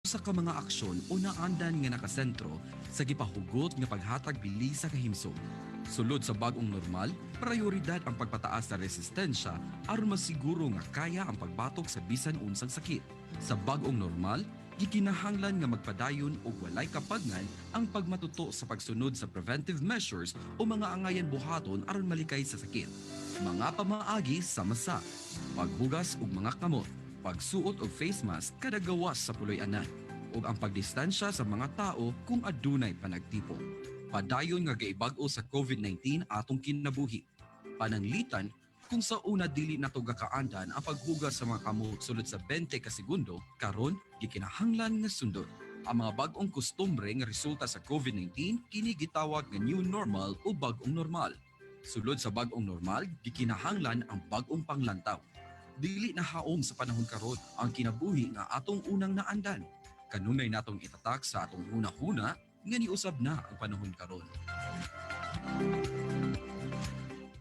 usa ka mga aksyon o naandan nga nakasentro sa gipahugot nga paghatag bili sa kahimsog. Sulod sa bag-ong normal, prioridad ang pagpataas sa resistensya aron masiguro nga kaya ang pagbatok sa bisan unsang sakit. Sa bag-ong normal, gikinahanglan nga magpadayon og walay kapagngan ang pagmatuto sa pagsunod sa preventive measures o mga angayan buhaton aron malikay sa sakit. Mga pamaagi sama-sa paghugas og mga kamot, pagsuot og face mask kada gawas sa puloy-anan, ug ang pagdistansya sa mga tao kung adunay panagtipon. Padayon nga gaibag-o sa COVID-19 atong kinabuhi. Pananglitan kung sa una dili nato gakaandan ang paghugas sa mga kamot sulod sa 20 ka segundo, karon gikinahanglan nga sundot. Ang mga bag-ong kustombre nga resulta sa COVID-19 kini gitawag nga new normal o bag-ong normal. Sulod sa bag-ong normal, gikinahanglan ang bag-ong panglantaw. Dili na haom sa panahon karon ang kinabuhi nga atong unang naandan. Kanunay natong itatak sa atong una-huna nga niusab na ang panahon karon.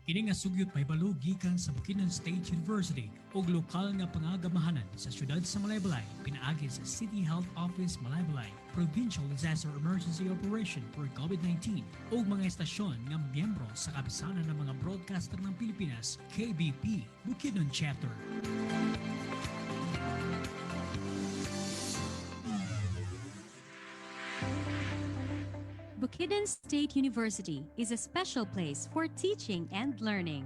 Kini nga sugyot may balo gikan sa Bukidnon State University ug lokal nga pangagamahanan sa syudad sa Malaybalay pinaagi sa City Health Office Malaybalay, Provincial Disaster Emergency Operation for COVID-19 ug mga estasyon nga miyembro sa kapisanan ng mga broadcaster ng Pilipinas, KBP, Bukidnon Chapter. Bukidnon State University is a special place for teaching and learning.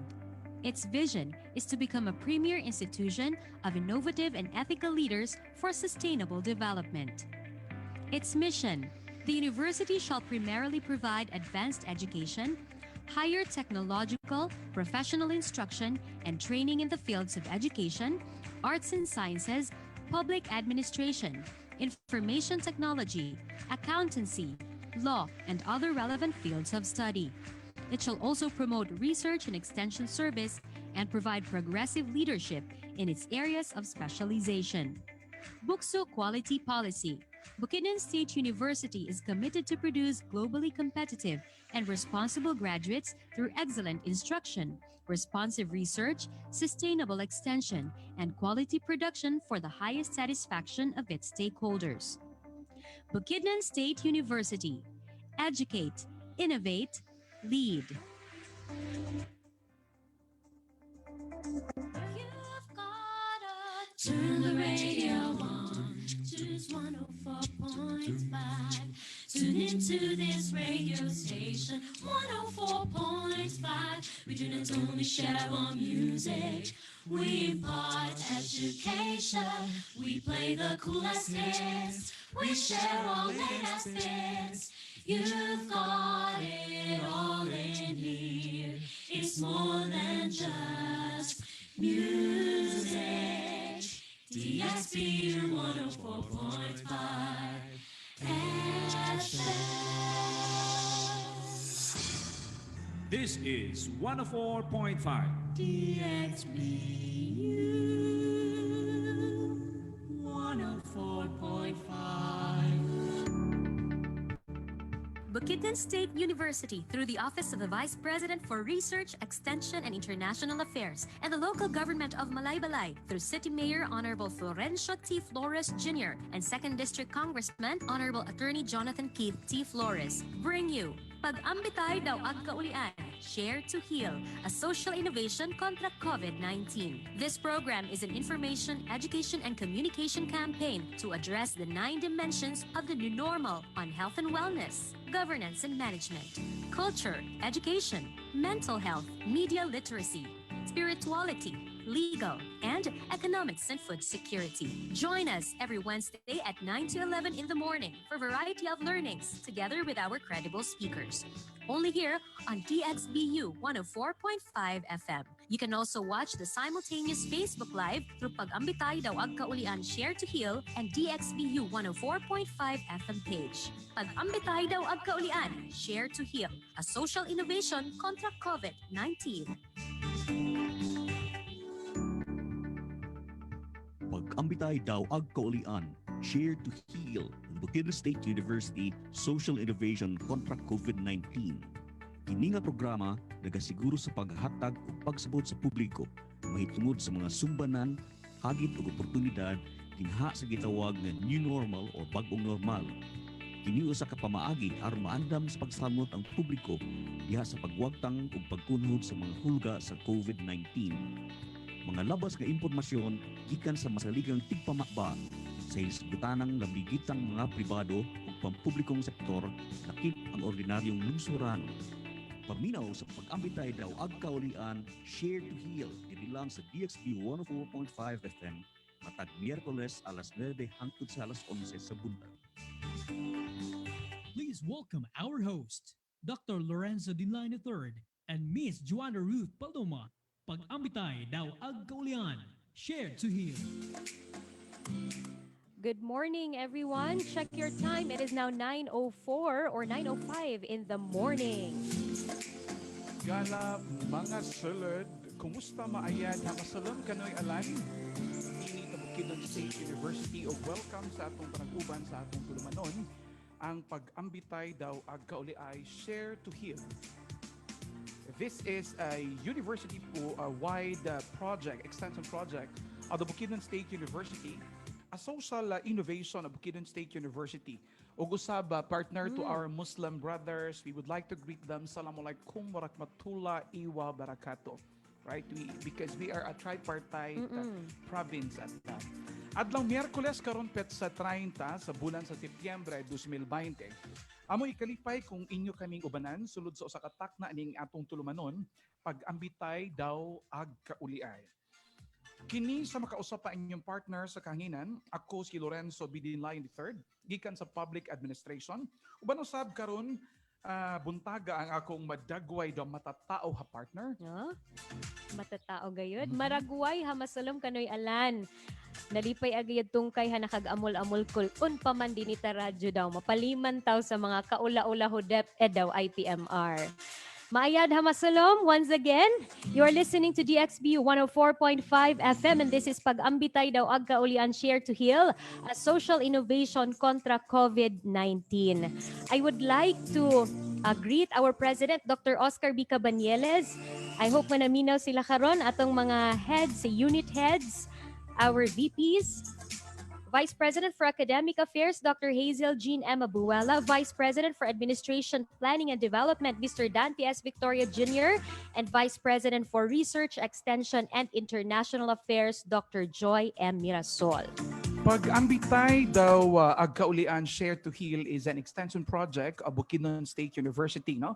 Its vision is to become a premier institution of innovative and ethical leaders for sustainable development. Its mission: the university shall primarily provide advanced education, higher technological, professional instruction, and training in the fields of education, arts and sciences, public administration, information technology, accountancy, law, and other relevant fields of study. It shall also promote research and extension service and provide progressive leadership in its areas of specialization. BukSU Quality Policy. Bukidnon State University is committed to produce globally competitive and responsible graduates through excellent instruction, responsive research, sustainable extension, and quality production for the highest satisfaction of its stakeholders. Bukidnon State University. Educate, innovate, lead. You've gotta turn the radio on. Choose 104.5. Tune into this radio station, 104.5. We do not only share our music, we impart education. We play the coolest hits, we share all latest things. You've got it all in here. It's more than just music. DXBU 104.5 FM. This is 104.5 DXBU 104.5. Bukidnon State University, through the Office of the Vice President for Research, Extension, and International Affairs, and the local government of Malaybalay, through City Mayor Honorable Florencio T. Flores Jr. and 2nd District Congressman Honorable Attorney Jonathan Keith T. Flores, bring you Pag-ambitay daw ag kaulian, Share to Heal, a social innovation contra COVID-19. This program is an information, education, and communication campaign to address the 9 dimensions of the new normal on health and wellness, governance and management, culture, education, mental health, media literacy, spirituality, legal, and economics and food security. Join us every Wednesday at 9 to 11 in the morning for a variety of learnings together with our credible speakers. Only here on DXBU 104.5 FM. You can also watch the simultaneous Facebook Live through Pag-ambitay daw ag kaulian, Share to Heal, and DXBU 104.5 FM page. Pag-ambitay daw ag kaulian, Share to Heal, a social innovation contra COVID-19. Pag-ambitay daw ag kaulian, Share to Heal, the Bukidnon State University Social Innovation kontra COVID-19. Kini nga programa nagasiguro sa paghatag ug pagsabot sa publiko mahitungod sa mga sumbanan, hagit ug oportunidad dinha sa gitawag nga new normal o bag-ong normal. Kini usa ka pamaagi aron maandam sa pagsamot ang publiko diha sa pagwagtang ug pagkunhod sa mga hulga sa COVID-19. Mga labas nga impormasyon gikan sa masaligang tigpamakba sa hisgutanang nabigitang mga pribado ug pampublikong sektor lakip ang ordinaryong lungsuranon. Paminaw sa pag-ambitay daw agkaulian, share to heal diri lang sa DXBU 104.5 FM matag Miyerkules alas 9 hangtod sa alas 11 sa buntag. Please welcome our host, Dr. Lorenzo Dinline III and Miss Joanna Ruth Paloma. Pag-ambitay daw agkaulian, share to heal. Good morning, everyone. Check your time. It is now 9:04 or 9:05 in the morning. Gala mga sulod, kumusta maayad na masalam kanoy alan? Ini Bukidnon State University o welcome sa atong panag-uban sa atong tulumanon. Ang pag-ambitay daw agkauli share to heal. This is a university-wide project, extension project of the Bukidnon State University, a social innovation of Bukidnon State University. Ug usab partner to our Muslim brothers, we would like to greet them. Assalamualaikum warahmatullahi wabarakatuh. Right? Because we are a tripartite province at that. Adlaw Miyerkules karon pet sa 30 sa bulan sa Setyembre 2020. Amo ikalipay kung inyo kaming ubanan sulod sa usa ka takna ning atong tulumanon, pag-ambitay daw agkauliay. Kini sa makausap pa inyong partner sa kahanginan, ako si Lorenzo B. Dinline III, gikan sa Public Administration. Uban usab karon buntaga ang akong madagway daw matatao ha partner. No? Matatao gayud. Maragway ha masalom kanoy alan. Nalipay agayad tungkay ha nakag-amol-amol kulon pa man dinita radyo daw. Mapaliman taw sa mga kaula-ula ho DepEd daw IPMR. Maayad ha masalom. Once again, you are listening to DXBU 104.5 FM and this is Pag-ambitay daw agkaulian share to heal, a social innovation kontra COVID-19. I would like to greet our President, Dr. Oscar B. Cabanyeles. I hope manaminaw sila karon atong mga heads, unit heads, our VPs, Vice President for Academic Affairs, Dr. Hazel Jean M. Abuela, Vice President for Administration, Planning and Development, Mr. Dante S. Victoria Jr., and Vice President for Research, Extension, and International Affairs, Dr. Joy M. Mirasol. Pag-ambitay daw agkaulian share to heal is an extension project of Bukidnon State University, no?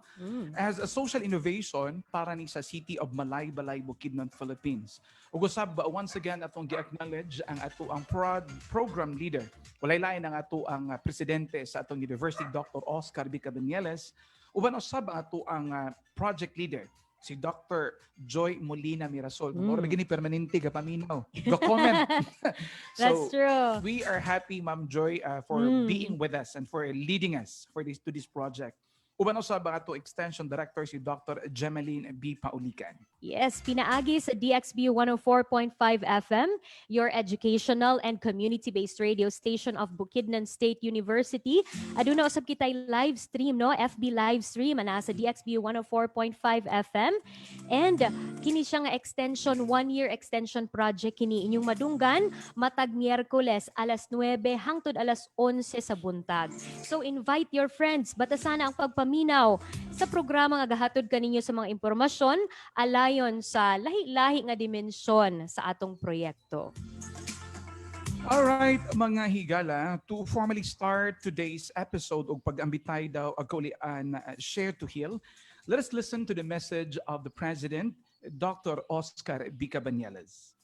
As a social innovation para ni sa City of Malaybalay, Bukidnon, Philippines. Ug usab once again atong gi-acknowledge ang ato ang program leader. Walay lain ang ato ang presidente sa atong university, Dr. Oscar B. Cabanyeles. Uban usab ang ato ang project leader, si Dr. Joy Molina Mirasol. Mura gini permanente ka paminaw. Go comment. That's true. We are happy, Ma'am Joy, for being with us and for leading us for this project. Uban usab ang ato extension director si Dr. Gemeline B. Paulican. Yes, pinaagi sa DXBU 104.5 FM, your educational and community-based radio station of Bukidnon State University. Aduna usab kitay live stream, no? FB live stream ana sa DXBU 104.5 FM. And kini siya nga extension, 1-year extension project kini inyong madunggan matag Miyerkules alas 9 hangtod alas 11 sa buntag. So invite your friends, batasana ang pagpaminaw sa programa nga gahatod kaninyo sa mga impormasyon alayon sa lahi-lahi nga dimensyon sa atong proyekto. Alright, mga higala, to formally start today's episode og pag-ambitay daw agkaulian share to heal, let us listen to the message of the President, Dr. Oscar B. Cabanyeles.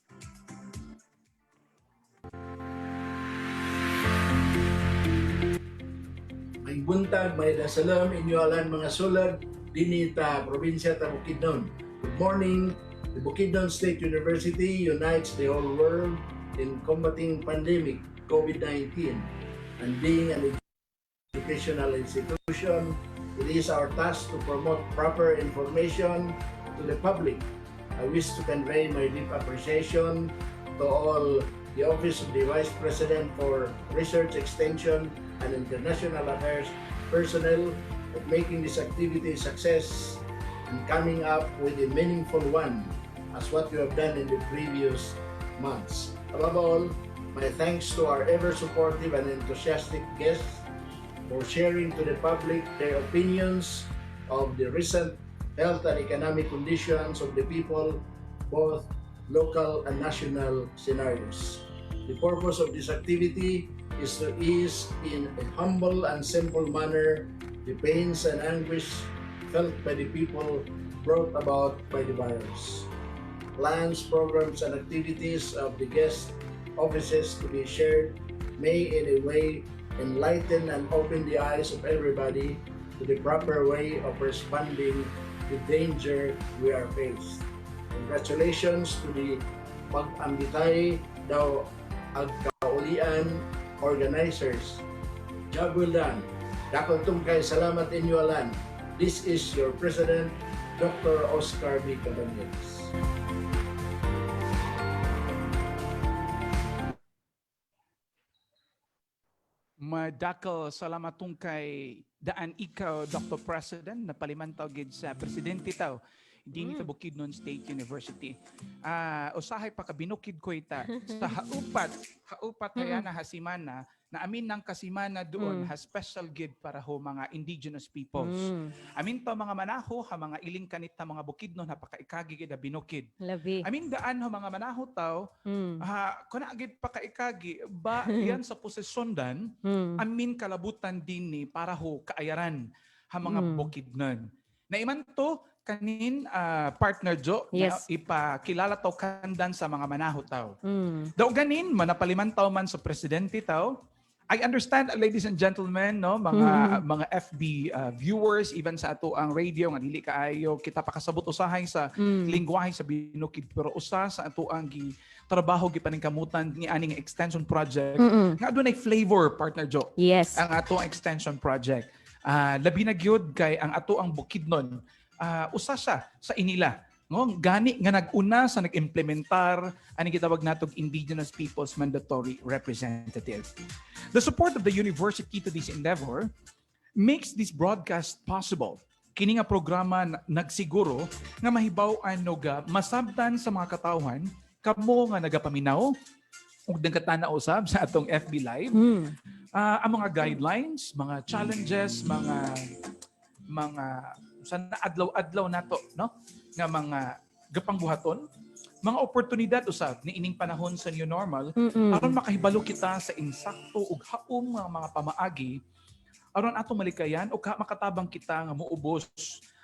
May buntag, may dasalam, inyo alan mga sulad, dinita, probinsya ta Bukidnon. Good morning. The Bukidnon State University unites the whole world in combating pandemic COVID-19 and being an educational institution, it is our task to promote proper information to the public. I wish to convey my deep appreciation to all the Office of the Vice President for Research, Extension, and International Affairs personnel of making this activity a success and coming up with a meaningful one as what you have done in the previous months. Above all, My thanks to our ever-supportive and enthusiastic guests for sharing to the public their opinions of the recent health and economic conditions of the people, both local and national scenarios. The purpose of this activity is to ease in a humble and simple manner the pains and anguish felt by the people brought about by the virus. Plans, programs, and activities of the guest offices to be shared may in a way enlighten and open the eyes of everybody to the proper way of responding to danger we are faced. Congratulations to the Pag-ambitay daw agkaulian organizers. Job well done. Dakong tungkay salamat inyo alan. This is your President, Dr. Oscar B. Cabanillas. Madakal salamatong kay daan ikaw, Dr. President, na palimantaw gid sa presidente taw. Hindi sa Bukidnon State University. Usahay pa kabinukid ko ita sa haupat kaya na hasimana na amin ng kasimana doon has special gid para ho mga Indigenous Peoples. Amin to mga manaho, ha mga iling kanit na mga Bukidnon ha pakaikagi gid binukid. Labi. Amin daan ho mga manaho taw, kuna gid pakaikagi ba yan sa posesyon dan, amin kalabutan din ni para ho kaayaran ha mga Bukidnon. Naiman to kanin partner Jo Yes. na ipakilala taw kandan sa mga manaho taw. Daw ganin manapaliman taw man sa presidente taw. I understand, ladies and gentlemen, no, mga FB viewers, even sa ato ang radio nga dili kaayo kita pakasabot usahay sa lingwahe sa binukid, pero usa sa ato ang trabaho gipaningkamutan ni aning extension project nga adunay flavor, partner Jo. Yes. Ang ato ang extension project. Labi na gyud kay ang ato ang Bukidnon, usa siya sa inila. No, gani nga nag-una sa nag-implementar ani gitawag natog Indigenous Peoples Mandatory Representative. The support of the university to this endeavor makes this broadcast possible. Kini nga programa nagsiguro nga mahibaw-an og masabtan sa mga katawhan kamo nga nagapaminaw ug nagkatanaw usab sa atong FB Live. Ang mga guidelines, mga challenges, mga sa adlaw-adlaw nato, no? Nga mga gapangbuhaton, mga oportunidad usab ni ining panahon sa new normal aron makahibalo kita sa insakto ug haom nga mga pamaagi aron atong malikayan ug makatabang kita nga moubos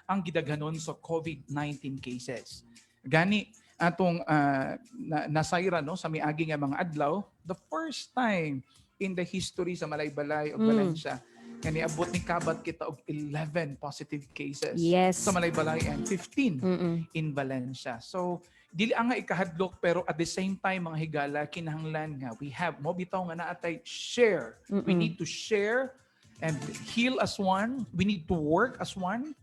ang gidaghanon sa COVID-19 cases. Gani atong nasayra no sa miagi nga mga adlaw, the first time in the history sa Malaybalay ug Valencia kani abot ni kabat kita og 11 positive cases sa Malaybalay and 15 in Valencia. So dili nga ikahadlok pero at the same time mga higala kinahanglan nga we have mo bitaw nga naatay share. We need to share and heal as one. We need to work as one.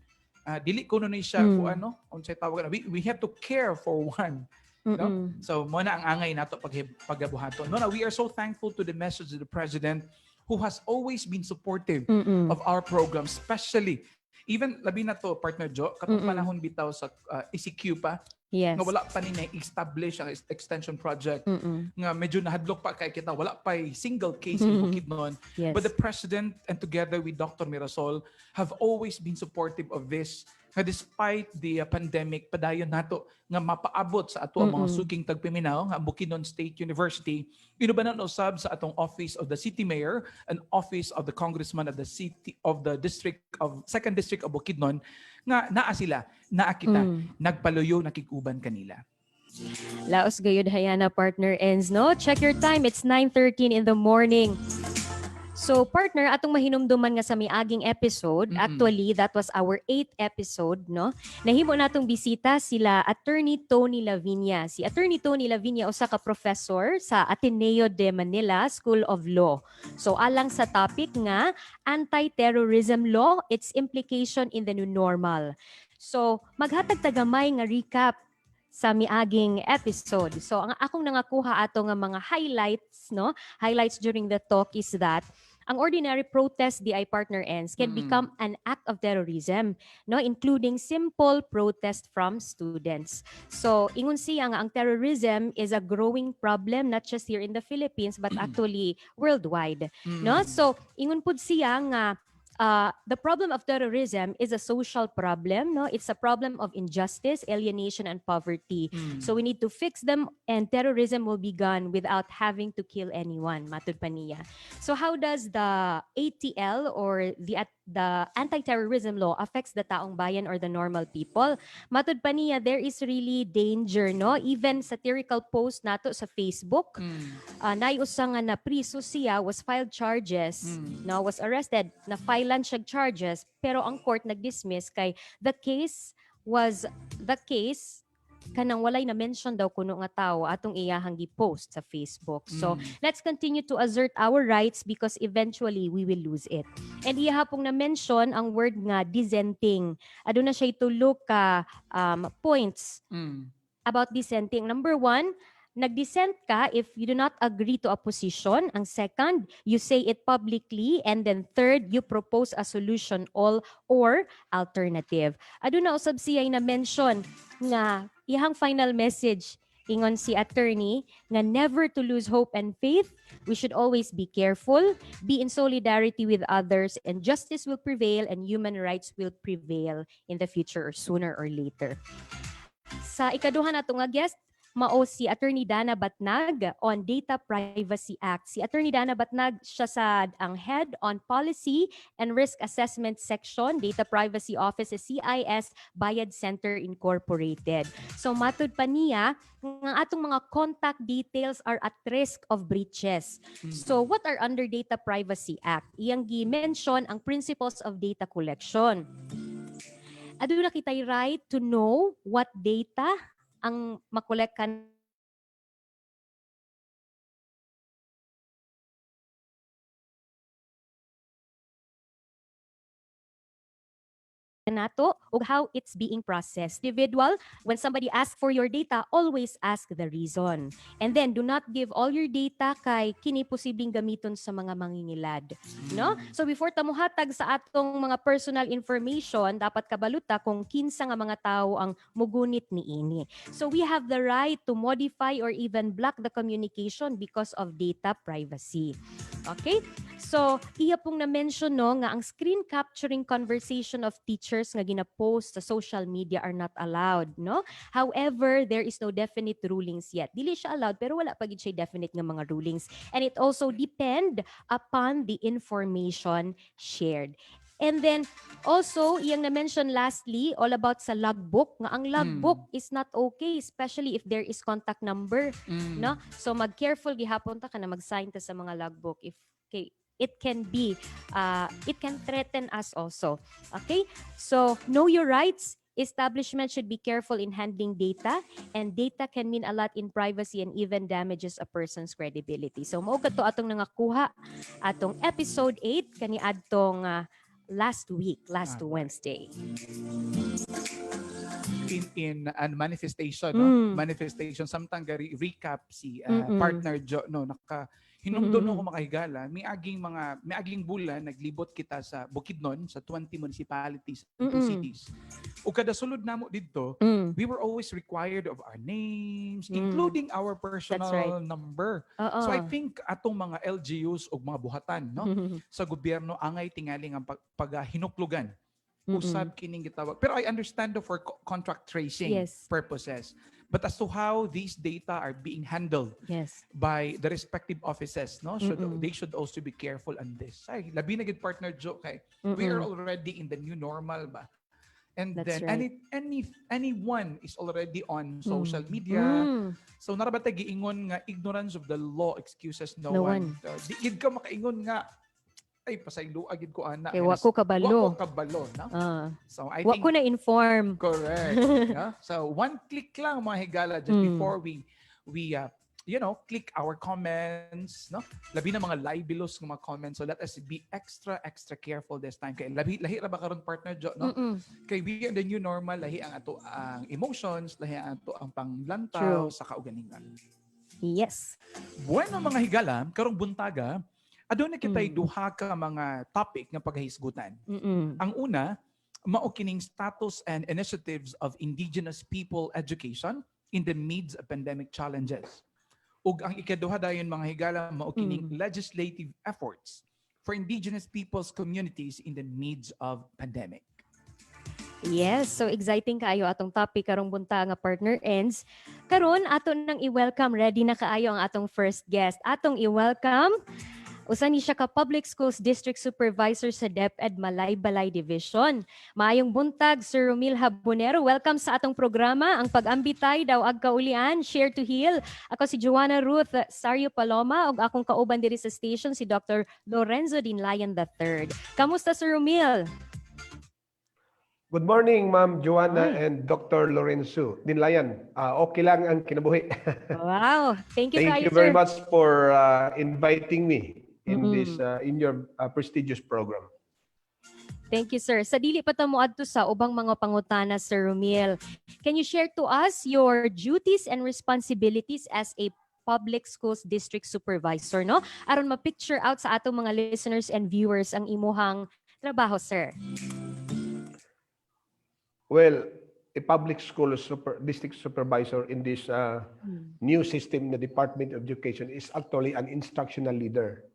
Dili ko nun siya kung ano unsay tawag na we have to care for one. No? So mo na ang angay nato pagabuhaton. No, we are so thankful to the message of the President who has always been supportive of our program, especially even labi na to partner Jo katong panahon bitaw sa ECQ pa. Yes. Nga wala pa ni na-establish ang extension project. Nga medyo nahadlok pa kay kita. Wala pa single case in Bukidnon. Yes. But the President and together with Dr. Mirasol have always been supportive of this. Nga despite the pandemic, padayon nato nga mapaabot sa ato ang mga suking tagpiminaw nga Bukidnon State University. Inubanan usab sa atong Office of the City Mayor and Office of the Congressman of the City of the District of 2nd District of Bukidnon nga naa sila, naa kita, nagpaluyo nakikuban kanila. Laos gayud hayana partner ends no. Check your time, it's 9:13 in the morning. So partner, atong mahinumduman nga sa miaging episode, actually that was our 8th episode, no? Nahimo natong bisita sila Attorney Tony Lavinia. Si Attorney Tony Lavinia usa ka professor sa Ateneo de Manila School of Law. So alang sa topic nga anti-terrorism law, its implication in the new normal. So maghatag tagamay nga recap sa miaging episode. So ang akong nangakuha ato nga mga highlights, no? Highlights during the talk is that ang ordinary protest, di ay partner ends, can become an act of terrorism, no, including simple protest from students. So ingon siya nga ang terrorism is a growing problem not just here in the Philippines but actually worldwide, no? So ingon pud siya nga the problem of terrorism is a social problem, no? It's a problem of injustice, alienation, and poverty. So we need to fix them, and terrorism will be gone without having to kill anyone. Matud pa niya. So how does the ATL or the anti-terrorism law affects the taong bayan or the normal people? Matud pa niya, there is really danger, no? Even satirical post nato sa Facebook, naiusa nga na priso siya, was filed charges, no, was arrested, na filean siya charges, pero ang court nag-dismiss kay the case kanang walay na mention daw kuno nga tao atong iyahang gi-post sa Facebook. So let's continue to assert our rights because eventually we will lose it. And iya pong na mention ang word nga dissenting. Aduna siya itulo ka points about dissenting. Number 1, nag-dissent ka if you do not agree to a position. Ang second, you say it publicly. And then third, you propose a solution or alternative. Aduna usab siya na mention nga ihang final message ingon si attorney nga never to lose hope and faith. We should always be careful, be in solidarity with others, and justice will prevail and human rights will prevail in the future or sooner or later. Sa ikaduha nato nga guest, mao si Attorney Dana Batnag on Data Privacy Act. Si Attorney Dana Batnag siya sa ang head on Policy and Risk Assessment Section, Data Privacy Office sa CIS Bayad Center Incorporated. So matud pa niya nga atong mga contact details are at risk of breaches. So what are under Data Privacy Act? Iyang gi-mention ang principles of data collection. Aduna kitay right to know what data ang makolek kan nato ug how it's being processed. Individual, when somebody asks for your data, always ask the reason. And then do not give all your data kay kini posibleng gamiton sa mga mangingilad, no? So before ta mohatag sa atong mga personal information, dapat kabaluta kung kinsa nga mga tao ang mugunit niini. So we have the right to modify or even block the communication because of data privacy. Okay? So, iya pong na-mention no nga ang screen capturing conversation of teachers nga gina-post sa social media are not allowed, no? However, there is no definite rulings yet. Dili siya allowed pero wala pa gid siya definite nga mga rulings. And it also depend upon the information shared. And then also, iyang na-mention lastly, all about sa logbook, nga ang logbook is not okay, especially if there is contact number, no? So mag-careful gihapon ta kana mag-sign ta sa mga logbook if it can threaten us also. Okay? So, know your rights. Establishment should be careful in handling data, and data can mean a lot in privacy and even damages a person's credibility. So, mao kadto atong nangakuha atong episode 8 kani adtong last Wednesday. In manifestation, no? Manifestation, samtang gari recap si partner Jo, no, hinumdon ko makahigala, may aging bulan naglibot kita sa Bukidnon sa 20 municipalities, 2 cities. O kada sulod namo didto, we were always required of our names, including our personal number. So I think atong mga LGUs o mga buhatan, no, sa gobyerno angay tingaling ang paghinuklugan. Usab kining gitawag. Pero I understand for contract tracing purposes. But as to how these data are being handled by the respective offices, no, they should also be careful on this. Ay, labi na gid partner Jo kay we are already in the new normal ba. And then anyone is already on social media. So narabata giingon nga ignorance of the law excuses no one. Di gid ka makaingon nga ay pasaylo agid ko ana. Kay wa ko kabalo. No? So I wa think ko na inform. Correct. No? So one click lang mga higala just before we click our comments, no? Labi na mga libelos ng mga comments. So let us be extra careful this time. Kay lahi ra ba karon partner Jo, no? Kay we are the new normal, lahi ang ato ang emotions, lahi ang ato ang panglantaw sa kaugalingon. Yes. Bueno mga higala, karong buntaga Aduna kitay duha ka mga topic nga paghisgutan. Ang una, mao kining status and initiatives of Indigenous People education in the midst of pandemic challenges. Ug ang ikaduha dayon mga higala mao kining legislative efforts for Indigenous Peoples Communities in the midst of pandemic. Yes, so exciting kaayo atong topic karong bunta nga partner ends. Karon ato nang i-welcome, ready na kaayo ang atong first guest. Atong i-welcome usa ni siya ka Public Schools District Supervisor sa DepEd Malaybalay Division. Maayong buntag Sir Romil Jabonero. Welcome sa atong programa, ang pag-ambitay daw ag kaulian, Share to Heal. Ako si Joanna Ruth Sario Paloma ug akong kauban diri sa station si Dr. Lorenzo Dinlayan III. Kamusta Sir Romil? Good morning, Ma'am Joanna Hi. and Dr. Lorenzo Dinlayan. Okay lang ang kinabuhi. Wow, thank you Thank kayo, you very sir. much for inviting me in this in your prestigious program. Thank you, sir. Sa dili pa ta moadto sa ubang mga pangutana, Sir Romil, can you share to us your duties and responsibilities as a public schools district supervisor, no? Aron ma-picture out sa atong mga listeners and viewers ang imuhang trabaho, sir. Well, a public school district supervisor in this new system, the Department of Education, is actually an instructional leader.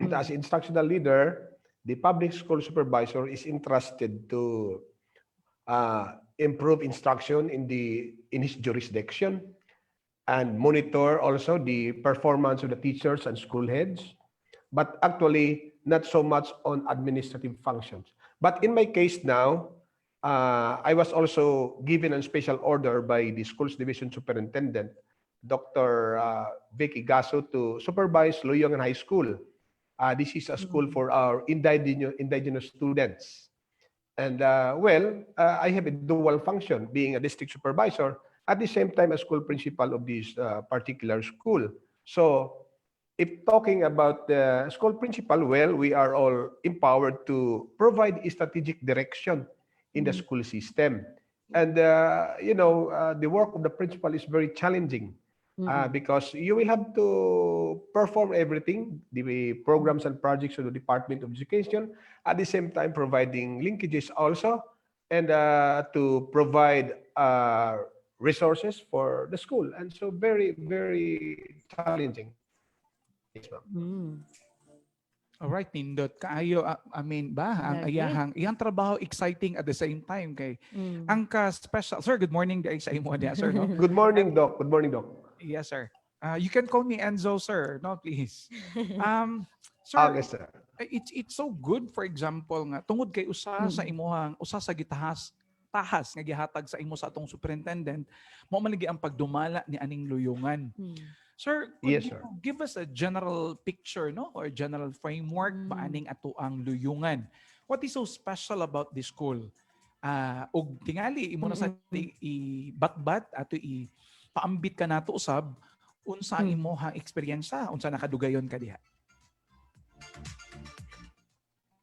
And as instructional leader, the public school supervisor is entrusted to improve instruction in his jurisdiction and monitor also the performance of the teachers and school heads, but actually not so much on administrative functions. But in my case now, I was also given a special order by the Schools Division Superintendent, Dr. Vicky Gaso, to supervise Luyongan High School. This is a school for our indigenous students. And I have a dual function, being a district supervisor, at the same time a school principal of this particular school. So if talking about the school principal, well, we are all empowered to provide a strategic direction in the school system. And, the work of the principal is very challenging because you will have to perform everything, the programs and projects of the Department of Education, at the same time providing linkages also, and to provide resources for the school. And so very, very challenging. Yes, ma'am. Alright, nindot kaayo ang iyang trabaho exciting at the same time kay ang ka special. Sir, good morning day sa imo dia, sir, no? Good morning, Doc. Good morning, Doc. Yes, sir. You can call me Enzo, sir, no, please. Sir, Okay, sir. it's so good, for example nga tungod kay usa sa gitahas nga gihatag sa imo sa atong superintendent, mao man lagi ang pagdumala ni aning Luyongan. Sir, could Yes, you sir. give us a general picture, no, or general framework paaning ato ang Luyongan? What is so special about this school? Og tingali imo na sa ibatbat ato paambit ka nato usab unsa ang imong eksperyensya, unsa nakadugayon ka diha?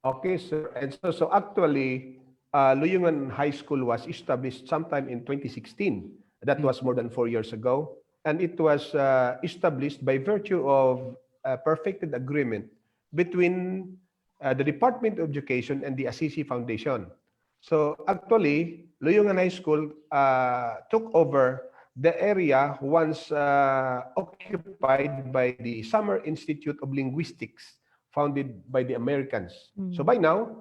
Okay, sir. And so actually, Luyongan High School was established sometime in 2016. That was more than 4 years ago. And it was established by virtue of a perfected agreement between the Department of Education and the Assisi Foundation. So actually, Luyongan High School took over the area once occupied by the Summer Institute of Linguistics, founded by the Americans. So by now,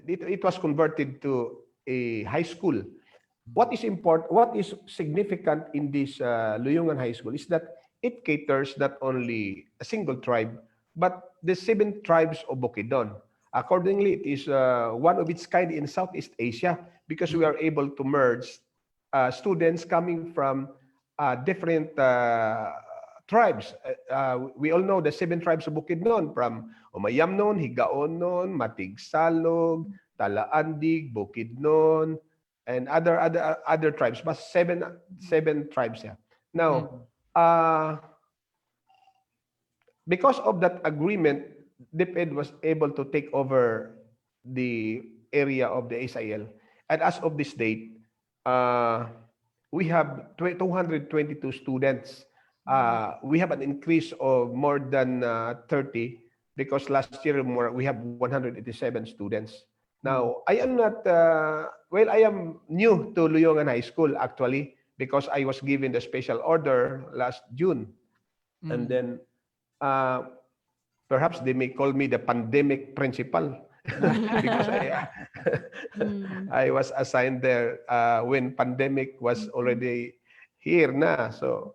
it was converted to a high school. What is significant in this Luyongan High School is that it caters not only a single tribe, but the 7 tribes of Bukidnon. Accordingly, it is one of its kind in Southeast Asia because we are able to merge students coming from different tribes. We all know the 7 tribes of Bukidnon, from Umayamnon, Higaonon, Matigsalog, Talaandig, Bukidnon, and other tribes, but seven tribes. Yeah. Now, because of that agreement, DepEd was able to take over the area of the SIL, and as of this date, we have 222 students We have an increase of more than 30 because last year we have 187 students. Now, I am not, well, I am new to Luyongan High School actually because I was given the special order last June. And then uh, perhaps they may call me the pandemic principal because I was assigned there when pandemic was already here na. So,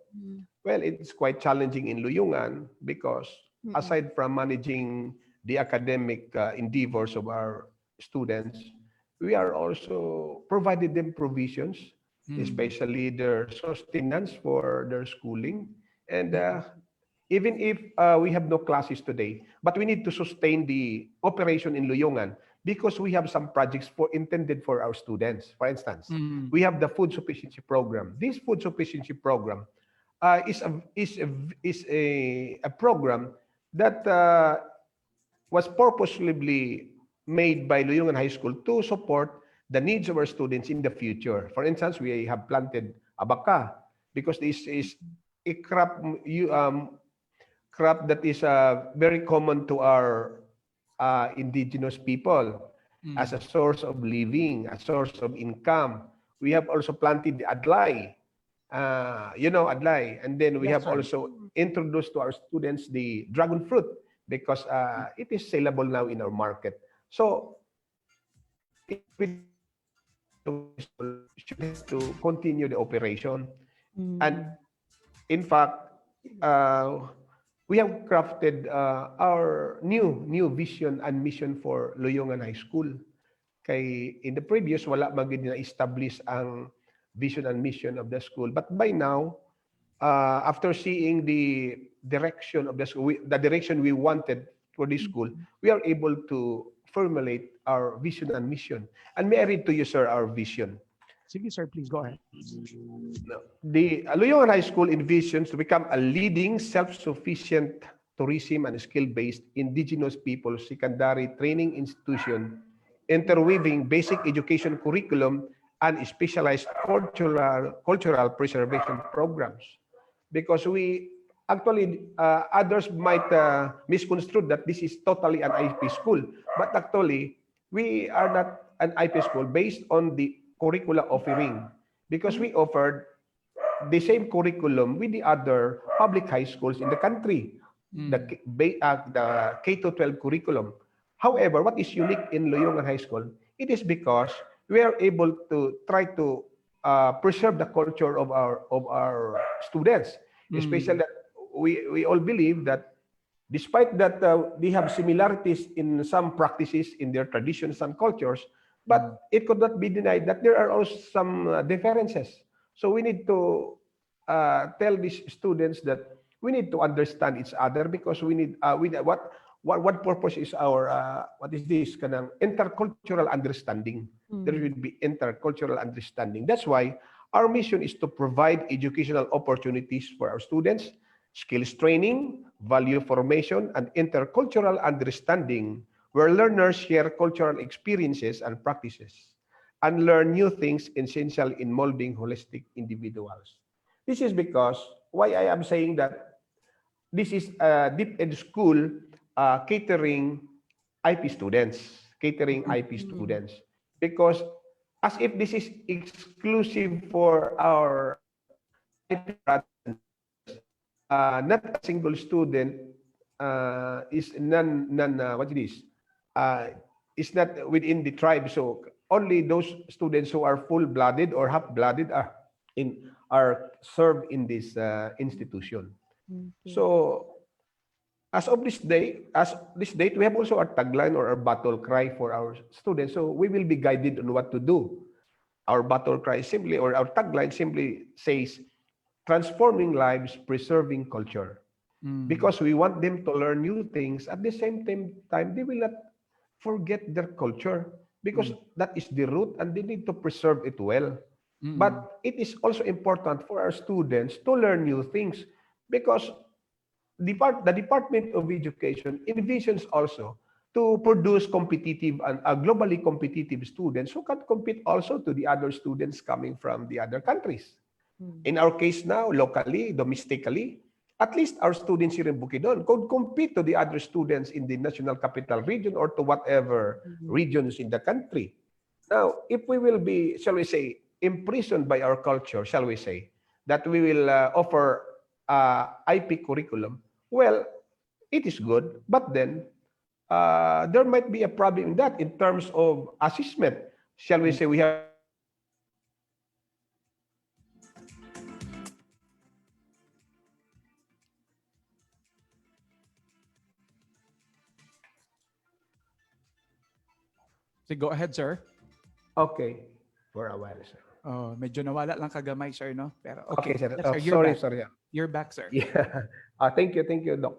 well, it's quite challenging in Luyungan because aside from managing the academic endeavors of our students, we are also provided them provisions, especially their sustenance for their schooling. And even if we have no classes today, but we need to sustain the operation in Luyongan because we have some projects intended for our students. For instance, we have the food sufficiency program. This food sufficiency program is a program that was purposely made by Luyongan High School to support the needs of our students in the future. For instance, we have planted abaca because this is a crop crop that is very common to our indigenous people as a source of living, a source of income. We have also planted the adlay, adlay. And then we have also introduced to our students the dragon fruit because it is saleable now in our market. So we should have to continue the operation. And in fact, we have crafted our new vision and mission for Loyongan High School. Kay in the previous, wala magid na establish ang vision and mission of the school. But by now, after seeing the direction of the school, the direction we wanted for this school, we are able to formulate our vision and mission. And may I read to you, sir, our vision? Sige, sir, please go ahead. The Luyongan High School envisions to become a leading self-sufficient tourism and skill-based indigenous people secondary training institution interweaving basic education curriculum and specialized cultural preservation programs. Because we actually, others might misconstrue that this is totally an IP school, but actually, we are not an IP school based on the curricula offering because we offered the same curriculum with the other public high schools in the country, the K-12 curriculum. However, what is unique in Loyongan High School, it is because we are able to try to preserve the culture of our students, especially that we all believe that despite that they have similarities in some practices in their traditions and cultures, but it could not be denied that there are also some differences. So we need to tell these students that we need to understand each other because we need what purpose is our what is this kanang intercultural understanding. There should be intercultural understanding. That's why our mission is to provide educational opportunities for our students, skills training, value formation, and intercultural understanding, where learners share cultural experiences and practices and learn new things essential in molding holistic individuals. This is because why I am saying that this is a DepEd school catering IP students, because as if this is exclusive for our IP brothers, not a single student is what it is not within the tribe. So only those students who are full-blooded or half-blooded are served in this institution. Okay. So as this date, we have also our tagline or our battle cry for our students. So we will be guided on what to do. Our battle cry simply, or our tagline simply says, transforming lives, preserving culture. Because we want them to learn new things. At the same time, they will not forget their culture because that is the root and they need to preserve it well. But it is also important for our students to learn new things because the Department of Education envisions also to produce competitive and globally competitive students who can compete also to the other students coming from the other countries. In our case now, locally, domestically, at least our students here in Bukidnon could compete to the other students in the National Capital Region or to whatever regions in the country. Now, if we will be, shall we say, imprisoned by our culture, shall we say, that we will offer IP curriculum, well, it is good, but then there might be a problem in that in terms of assessment. Shall we say we have So go ahead, sir. okay for a while, sir. Oh, medyo nawala lang kagamay, sir, no? Pero Okay, okay. sir. Yes, Oh, sir. You're sorry, back. sorry. You're back, sir. Yeah. Thank you, Doc.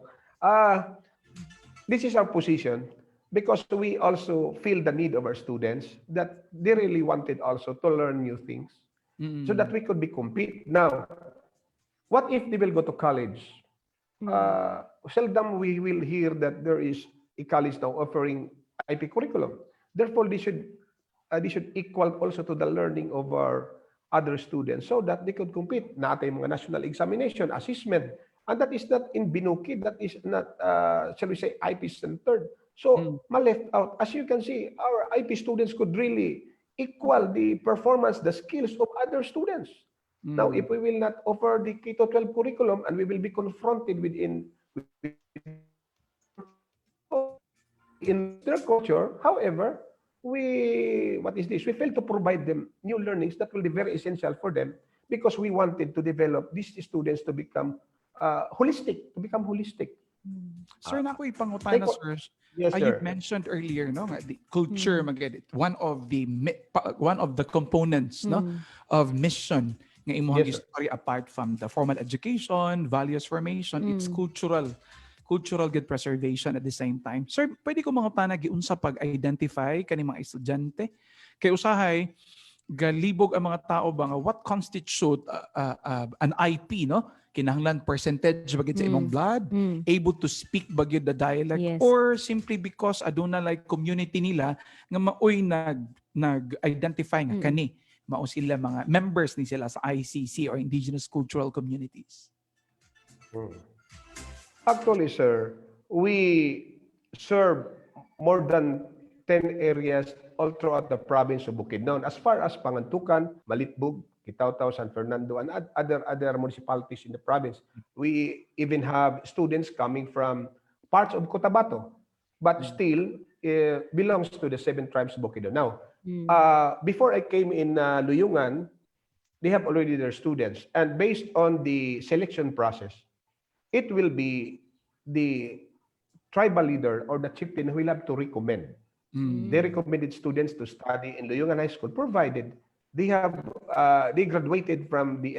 This is our position because we also feel the need of our students that they really wanted also to learn new things so that we could be compete. Now, what if they will go to college? Seldom we will hear that there is a college now offering IP curriculum. Therefore, they should equal also to the learning of our other students so that they could compete. Natay mga national examination, assessment, and that is not in Binukid, that is not, shall we say, IP centered. So, ma-left out. As you can see, our IP students could really equal the performance, the skills of other students. Now, if we will not offer the K-12 curriculum and we will be confronted in their culture, however, we fail to provide them new learnings that will be very essential for them because we wanted to develop these students to become holistic. Sir, na ako ipangutana, Like, sir. yes, You sir. mentioned earlier, no, nga, the culture, one of the components, no, of mission nga imuhang Yes, sir. history apart from the formal education, values formation, it's cultural good preservation at the same time. Sir, pwede ko mga giunsa pag-identify kani mga estudyante kay usahay galibog ang mga tao ba nga what constitute an IP, no? Kinahanglan percentage bagid sa imong blood, able to speak bagid the dialect, Yes. or simply because aduna like community nila nga maoy nag-identify nga kani mao sila mga members ni sila sa ICC or Indigenous Cultural Communities. Actually, sir, we serve more than 10 areas all throughout the province of Bukidnon. As far as Pangantukan, Malitbug, Kitaw-Taw, San Fernando, and other municipalities in the province. We even have students coming from parts of Cotabato, but still belongs to the 7 tribes of Bukidnon. Now, before I came in Luyungan, they have already their students. And based on the selection process, it will be the tribal leader or the chieftain who will have to recommend. They recommended students to study in Luyungan High School, provided they graduated from the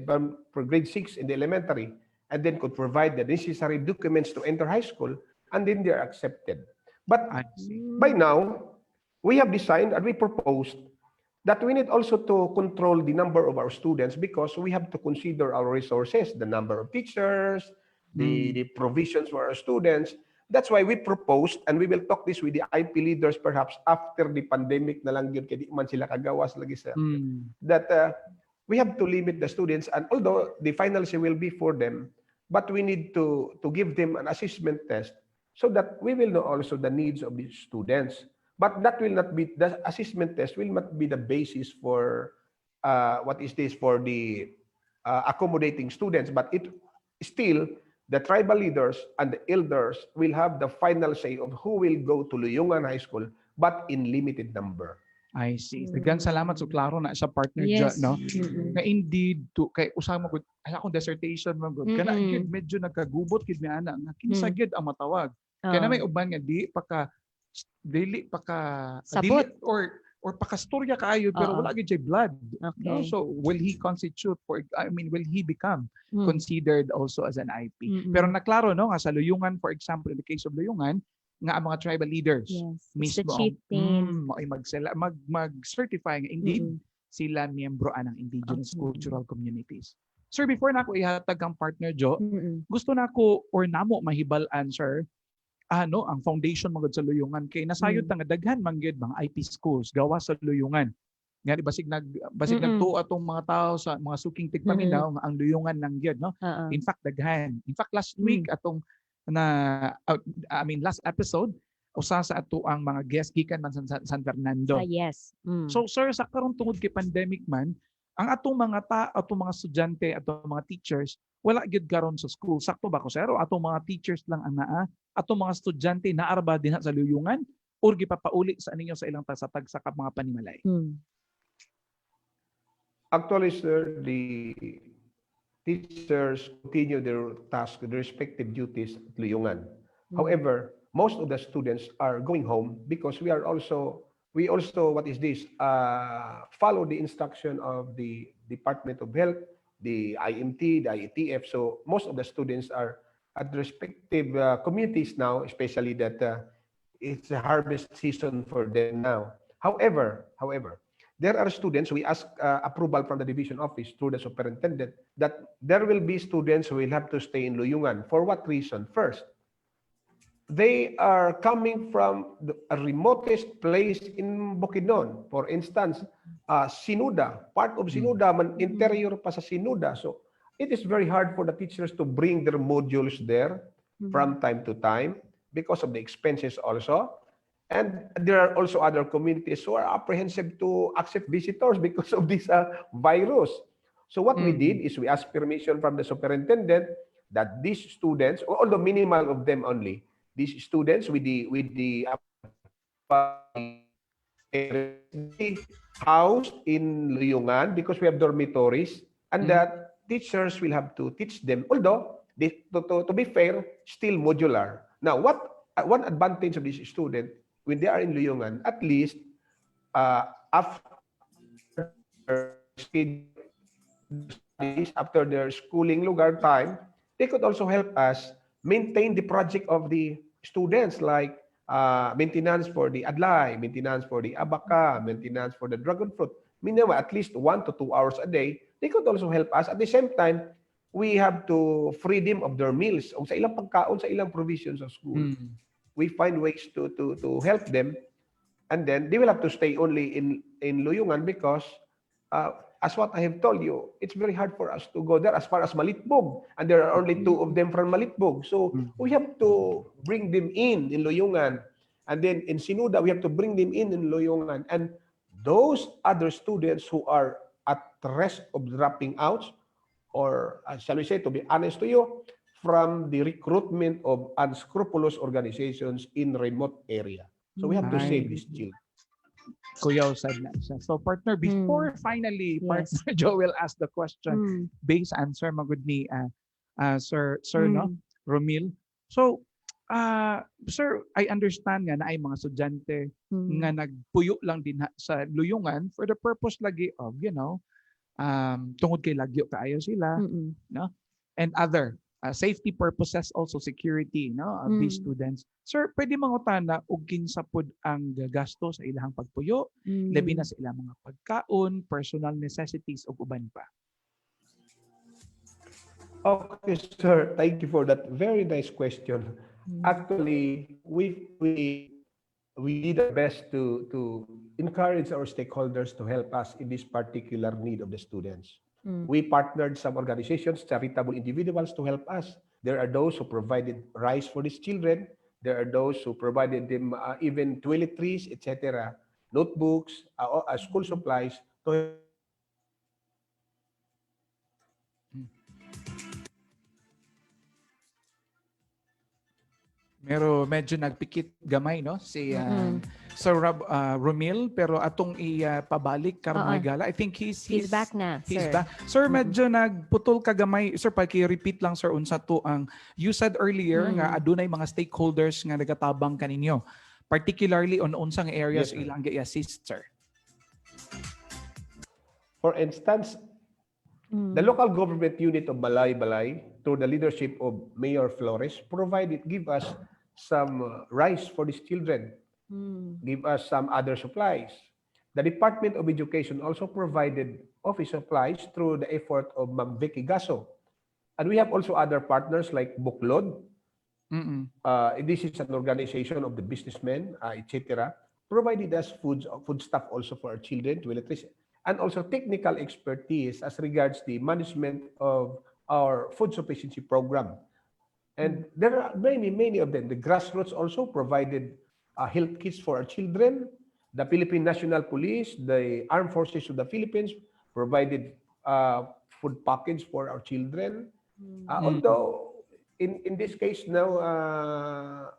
from grade 6 in the elementary, and then could provide the necessary documents to enter high school, and then they are accepted. But by now, we have designed and we proposed that we need also to control the number of our students because we have to consider our resources, the number of teachers, the provisions for our students. That's why we proposed, and we will talk this with the IP leaders perhaps after the pandemic na lang yun, kaya di man sila kagawas lagi sa, that we have to limit the students, and although the finals will be for them, but we need to give them an assessment test so that we will know also the needs of the students. But that will not be, the assessment test will not be the basis for for the accommodating students, but it still, the tribal leaders and the elders will have the final say of who will go to Luyungan High School, but in limited number. I see. Dagan salamat, so klaro na sa partner Yes. no? Na indeed to kay usama gud akong dissertation man gud kana gid medyo nagkagubot gid mi ana nga kinsa gid ang matawag. Kaya na may uban nga dili pa ka Sabot. dili or pakastorya kaayo pero wala gid siya blood. Okay. No? So will he constitute will he become considered also as an IP? Pero naklaro no nga sa Luyungan, for example, in the case of Luyungan, nga ang mga tribal leaders Yes. It's the mismo chieftain. ay mag-certify nga indeed sila miyembro ng Indigenous Cultural Communities. Sir, before na ako ihatag ang partner Jo, gusto na ko or namo mahibal-an, sir, ang foundation magud sa Luyungan kay nasayod nga daghan man gyud mga IP schools gawa sa Luyungan. Nga di basig nagtuo atong mga tao sa mga suking tigpaminaw nga ang luyungan ng gyud, no? Oo. In fact, daghan. In fact, last week atong last episode usa sa ato ang mga guest gikan man sa San Fernando. Yes. So sir, sa karon tungod kay pandemic man, ang atong atong mga estudyante, atong mga teachers, wala gyud karon sa school. Sakto ba ko sir? O atong mga teachers lang ang naa, atong mga estudyante naa ba dinha sa luyungan or gipapauli sa ninyo sa ilang tag sa mga panimalay? Actually, sir, the teachers continue their task, their respective duties at Luyungan. However, most of the students are going home because we also follow the instruction of the Department of Health, the IMT, the IETF. So most of the students are at respective communities now, especially that it's a harvest season for them now. However, there are students, we ask approval from the division office through the superintendent that there will be students who will have to stay in Luyungan. For what reason? First, they are coming from the remotest place in Bukidnon. For instance, Sinuda, part of Sinuda, interior pa sa Sinuda. So it is very hard for the teachers to bring their modules there from time to time because of the expenses also. And there are also other communities who are apprehensive to accept visitors because of this virus. So what we did is we asked permission from the superintendent that these students, although minimal of them only, these students with the house in Luyungan because we have dormitories, and that teachers will have to teach them. Although to be fair, still modular. Now, one advantage of this student when they are in Luyungan, at least after their schooling lugar time, they could also help us maintain the project of the students, like maintenance for the adlay, maintenance for the abaca, maintenance for the dragon fruit. Minimum at least 1 to 2 hours a day. They could also help us. At the same time, we have to free them of their meals. O sa ilang pagkaon, sa ilang provisions of school. We find ways to help them, and then they will have to stay only in Luyungan because as what I have told you, it's very hard for us to go there as far as Malitbog, and there are only 2 of them from Malitbog. So we have to bring them in Luyungan, and then in Sinuda we have to bring them in Luyungan, and those other students who are at risk of dropping out, or shall we say, to be honest to you, from the recruitment of unscrupulous organizations in remote area. So we have to save these children. Kuya said na siya. So partner, before finally partner Joel asked the question, base answer magud ni Sir no, Romil. So sir, I understand nga na ay mga estudyante nga nagpuyo lang din sa Luyungan for the purpose lagi of, tungod kay lagyo kaayo sila, no? And other safety purposes, also security, of these students. Sir, pwede mangutana og kinsa pod ang gagasto sa ilang pagpuyo, labi na sa ilang mga pagkaon, personal necessities ug uban pa? Okay, sir. Thank you for that very nice question. Actually, we did our best to encourage our stakeholders to help us in this particular need of the students. We partnered some organizations, charitable individuals, to help us. There are those who provided rice for these children. There are those who provided them even toiletries, etc., notebooks, school supplies. Pero medyo nagpikit gamay, no? Si Sir Romil, pero atong ipabalik karon may gala. I think he's back na, He's sir. back. Sir, medyo nagputol ka gamay. Sir, paki-repeat lang sir unsa to ang you said earlier nga adunay mga stakeholders nga nagatabang kaninyo. Particularly on unsang areas Yes, sir. ilang gi-assist, sir. For instance, the local government unit of Malaybalay, through the leadership of Mayor Flores, give us some rice for these children, give us some other supplies. The Department of Education also provided office supplies through the effort of Ma'am Vicky Gaso. And we have also other partners like Buklod. This is an organization of the businessmen, etc. provided us food stuff also for our children, toiletries, and also technical expertise as regards the management of our food sufficiency program. And there are many of them. The grassroots also provided health kits for our children. The Philippine National Police, the Armed Forces of the Philippines provided food package for our children. Although in this case now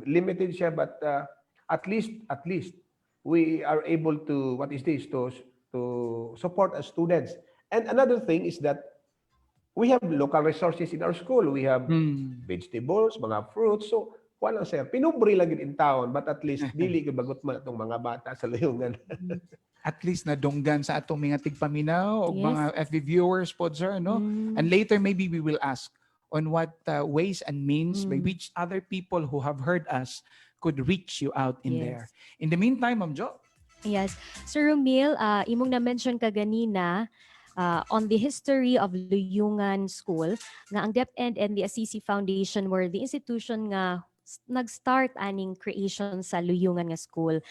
limited siya, but at least we are able to to support our students. And another thing is that we have local resources in our school. We have vegetables, mga fruits. So, wala sir. Pinubre lang in town, but at least dili gibagot man itong mga bata sa layungan. At least nadunggan sa atong mga tigpaminaw o Yes. mga FB viewers po, sir, no? And later maybe we will ask on what ways and means by which other people who have heard us could reach you out in Yes. there. In the meantime, Ma'am Jo, Yes. Sir Romil, imong na-mention ka ganina on the history of Luyungan School, nga ang DepEd and the Assisi Foundation were the institution nga nag-start aning creation sa Luyungan nga school.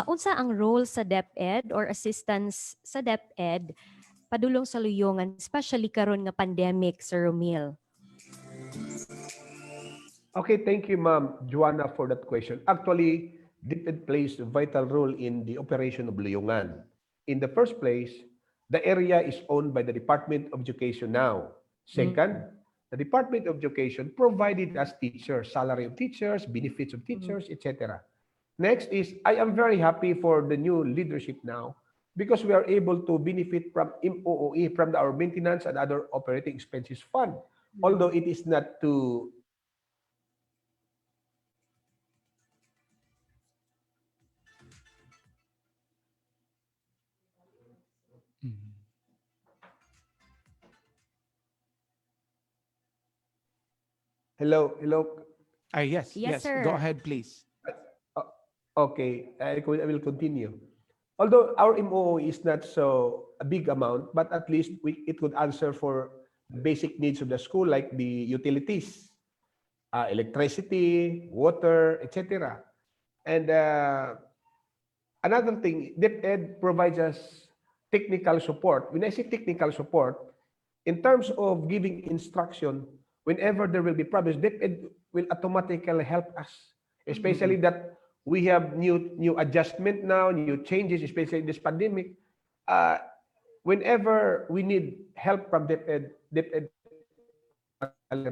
Unsa ang role sa DepEd or assistance sa DepEd padulong sa Luyungan, especially karon nga pandemic, Sir Romil? Okay, thank you, Ma'am Joanna, for that question. Actually, DepEd plays a vital role in the operation of Luyungan. In the first place, the area is owned by the Department of Education now. Second, the Department of Education provided us teachers, salary of teachers, benefits of teachers, etc. Next is, I am very happy for the new leadership now because we are able to benefit from MOOE, from our maintenance and other operating expenses fund. Although it is not to Hello. Yes, yes, sir. go ahead, please. Okay, I will continue. Although our MOO is not so a big amount, but at least it could answer for basic needs of the school like the utilities, electricity, water, etc. And another thing, DepEd provides us technical support. When I say technical support, in terms of giving instruction, whenever there will be problems, DepEd will automatically help us. Especially that we have new adjustment now, new changes, especially this pandemic. Whenever we need help from DepEd and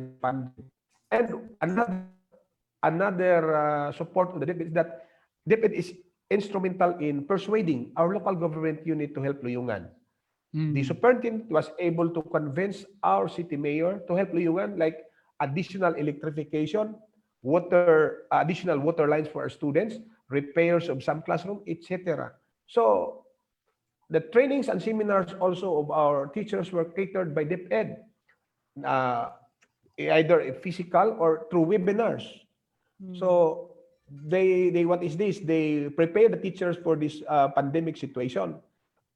another support of the DepEd is that DepEd is instrumental in persuading our local government unit to help Luyungan. The superintendent was able to convince our city mayor to help Luyungan, like additional electrification, additional water lines for our students, repairs of some classroom, etc. So the trainings and seminars also of our teachers were catered by DepEd, either physical or through webinars. So they what is this? They prepare the teachers for this pandemic situation.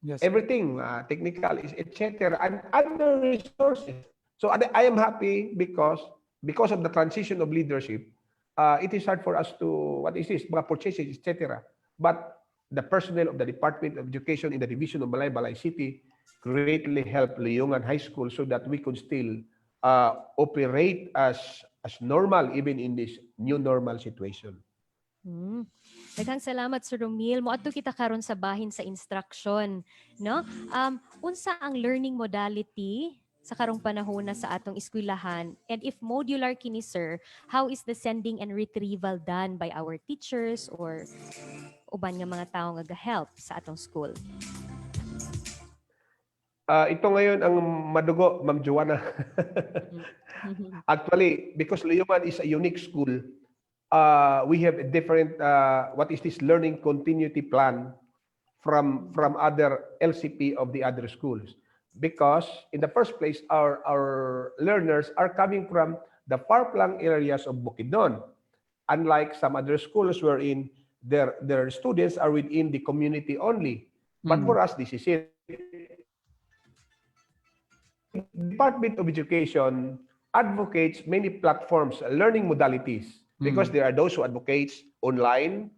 Yes. Everything, technical, etc. and other resources. So I am happy because of the transition of leadership, it is hard for us to, mga purchases, etc. But the personnel of the Department of Education in the division of Malaybalay City greatly helped Luyungan High School so that we could still operate as normal even in this new normal situation. Daghang salamat Sir Romil. Moadto kita karon sa bahin sa instruction, no? Unsa ang learning modality sa karong panahon na sa atong eskwelahan, and if modular kini sir, how is the sending and retrieval done by our teachers or uban nga mga tawo nga ga-help sa atong school? Ito ngayon ang madugo, Ma'am Joanna. Actually, because Luyungan is a unique school, we have a different learning continuity plan from other LCP of the other schools, because in the first place our learners are coming from the far-flung areas of Bukidnon, unlike some other schools wherein their students are within the community only. But for us, this is it. Department of Education advocates many platforms, learning modalities, because there are those who advocates online,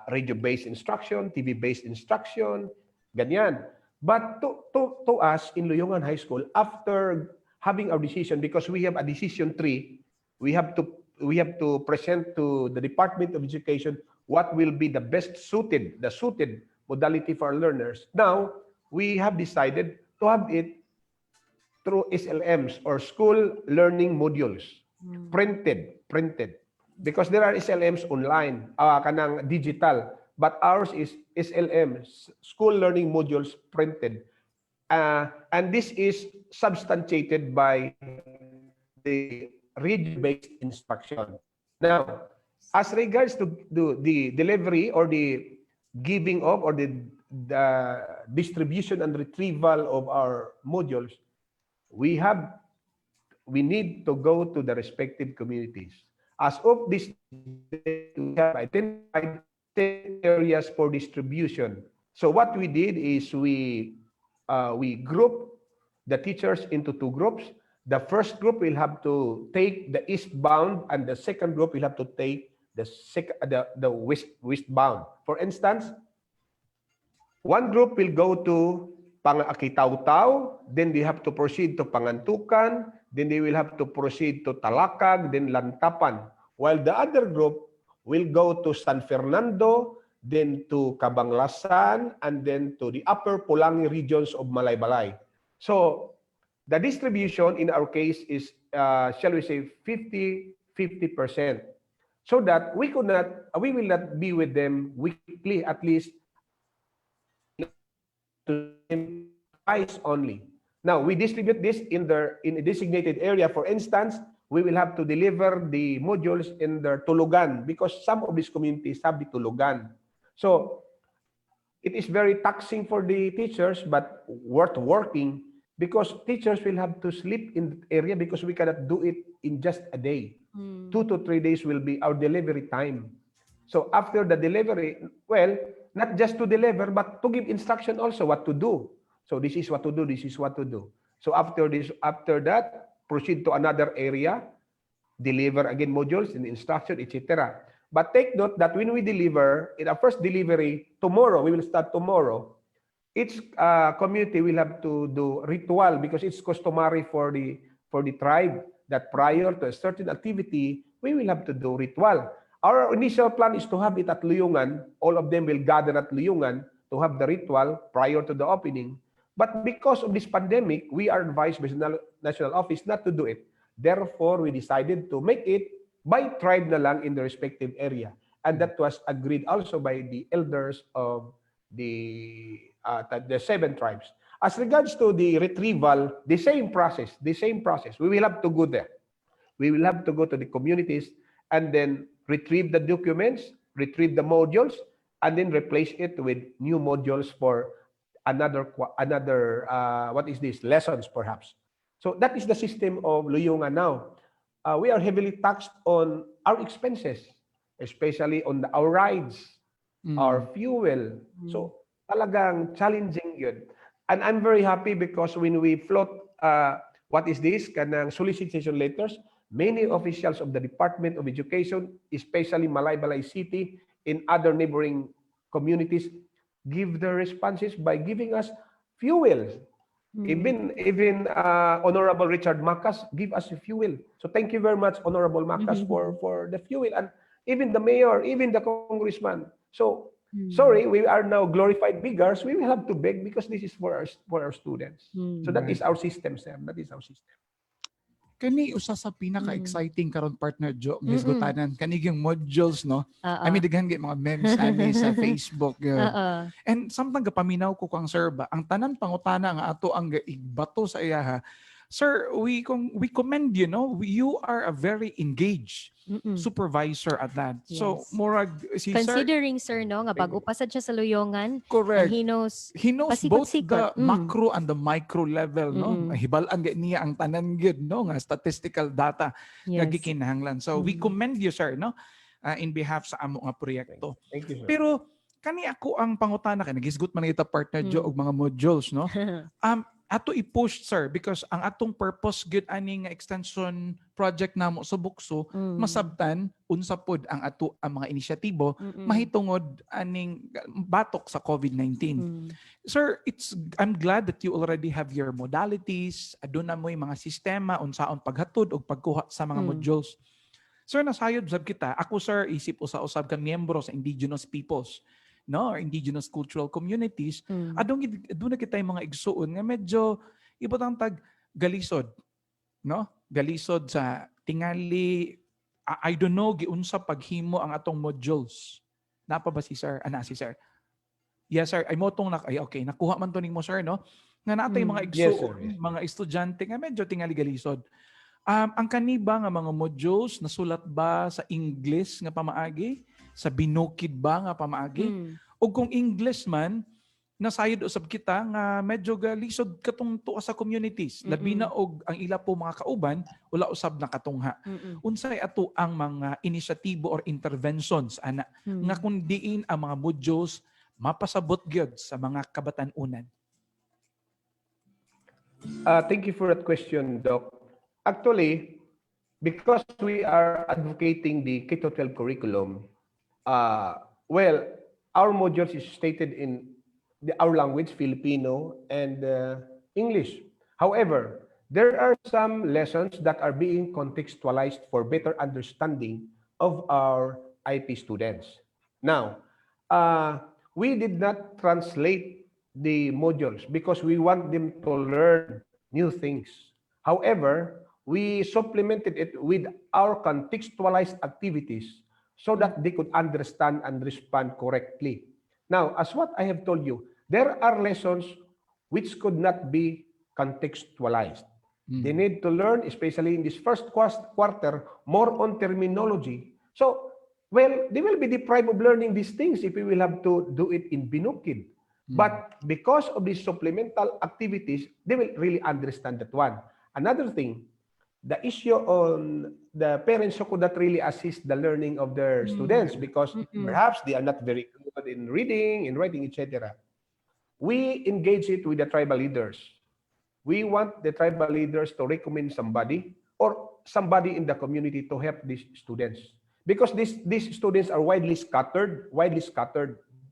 radio-based instruction, TV-based instruction, ganyan. But to us in Luyungan High School, after having our decision, because we have a decision tree, we have to present to the Department of Education what will be the best suited modality for our learners. Now, we have decided to have it through SLMs or school learning modules, printed. Because there are SLMs online, kanang digital, but ours is SLM, school learning modules printed. And this is substantiated by the radio-based instruction. Now, as regards to the delivery or the giving of or the distribution and retrieval of our modules, we need to go to the respective communities. As of this, we have identified 10 areas for distribution. So what we did is we group the teachers into 2 groups. The first group will have to take the eastbound, and the second group will have to take the westbound. For instance, one group will go to Pang-Akitaw-Taw, then they have to proceed to Pangantukan, then they will have to proceed to Talakag, then Lantapan. While the other group will go to San Fernando, then to Cabanglasan, and then to the upper Pulangi regions of Malaybalay. So the distribution in our case is, shall we say, 50%. So that we will not be with them weekly, at least twice only. Now, we distribute this in a designated area. For instance, we will have to deliver the modules in their tulugan because some of these communities have the tulugan. So it is very taxing for the teachers, but worth working because teachers will have to sleep in the area because we cannot do it in just a day. 2 to 3 days will be our delivery time. So after the delivery, well, not just to deliver, but to give instruction also what to do. So this is what to do, this is what to do. So after that, proceed to another area, deliver again modules and instruction, etc. But take note that when we deliver, in our first delivery, tomorrow, we will start tomorrow, each community will have to do ritual because it's customary for the tribe that prior to a certain activity, we will have to do ritual. Our initial plan is to have it at Luyungan. All of them will gather at Luyungan to have the ritual prior to the opening. But because of this pandemic, we are advised by the National Office not to do it. Therefore, we decided to make it by tribe na lang in the respective area. And that was agreed also by the elders of the 7 tribes. As regards to the retrieval, the same process. We will have to go there. We will have to go to the communities and then retrieve the documents, retrieve the modules, and then replace it with new modules for another lessons perhaps. So that is the system of Luyungan now. We are heavily taxed on our expenses, especially on our rides, our fuel. So talagang challenging yun. And I'm very happy because when we float, kanang solicitation letters, many officials of the Department of Education, especially Malaybalay City, in other neighboring communities, give their responses by giving us fuel. Even Honorable Richard Macas give us fuel. So thank you very much, Honorable Macas, for the fuel. And even the mayor, even the congressman. So sorry, we are now glorified beggars. We will have to beg because this is for our students. So that is our system, sir. That is our system. Kani usa sa pinaka-exciting karon partner Jo, misgutanan kani yung modules no. I mean daghan gyud mga memes ani sa Facebook. And samtang gapaminaw ko kang sir ba, ang tanan pangutana nga ato ang igbato sa iya ha. Sir, we commend you, no? You are a very engaged supervisor at that. Yes. So, murag si considering sir, no, nga bago pasad siya sa Luyungan, correct. He knows both the macro and the micro level, no? Hibalan niya ang tanan gyud, no, nga statistical data nga gikinahanglan. So, we commend you, sir, no? In behalf sa amo nga proyekto. Thank you, sir. Pero kani ako ang pangutana kay nagisgot man ita partner Jo og mga modules, no? ato i-push, sir, because ang atong purpose gyud aning extension project namo sa BukSU masabtan unsa pod ang ato ang mga inisyatibo mahitungod aning batok sa COVID-19. Sir, I'm glad that you already have your modalities, aduna mo yung mga sistema unsaon paghatod og pagkuha sa mga modules. Sir, nasayod sab kita. Ako, sir, isip usa-usab kang miyembro sa Indigenous Peoples, no, or Indigenous Cultural Communities. Aduna kita yung mga igsuon nga medyo ibutang tag galisod, no? Galisod sa tingali, I don't know giunsa paghimo ang atong modules. Napa ba si sir? Si sir. Yes, sir. Ay motong okay, nakuha man to nimo, sir, no? Nga natay mga igsuon, Yes, sir. mga estudyante nga medyo tingali galisod. Ang kaniba nga mga modules nasulat ba sa English nga pamaagi? Sa binukid ba nga pamaagi? O kung English man, nasayod usab kita nga medyo galisod katong tuwa sa communities. Labi na og ang ila po mga kauban, wala usab na katungha. Unsay ato ang mga inisyatibo or interventions ana nga kung diin ang mga modules mapasabot gyud sa mga kabatan-unan? Thank you for that question, Doc. Actually, because we are advocating the K-12 curriculum, well, our modules is stated in our language, Filipino, and English. However, there are some lessons that are being contextualized for better understanding of our IP students. Now, we did not translate the modules because we want them to learn new things. However, we supplemented it with our contextualized activities so that they could understand and respond correctly. Now, as what I have told you, there are lessons which could not be contextualized. They need to learn, especially in this first quarter, more on terminology. So, well, they will be deprived of learning these things if we will have to do it in Binukid. But because of these supplemental activities, they will really understand that one. Another thing, the issue on the parents who could not really assist the learning of their students because perhaps they are not very good in reading, in writing, etc. We engage it with the tribal leaders. We want the tribal leaders to recommend somebody or somebody in the community to help these students. Because these students are widely scattered,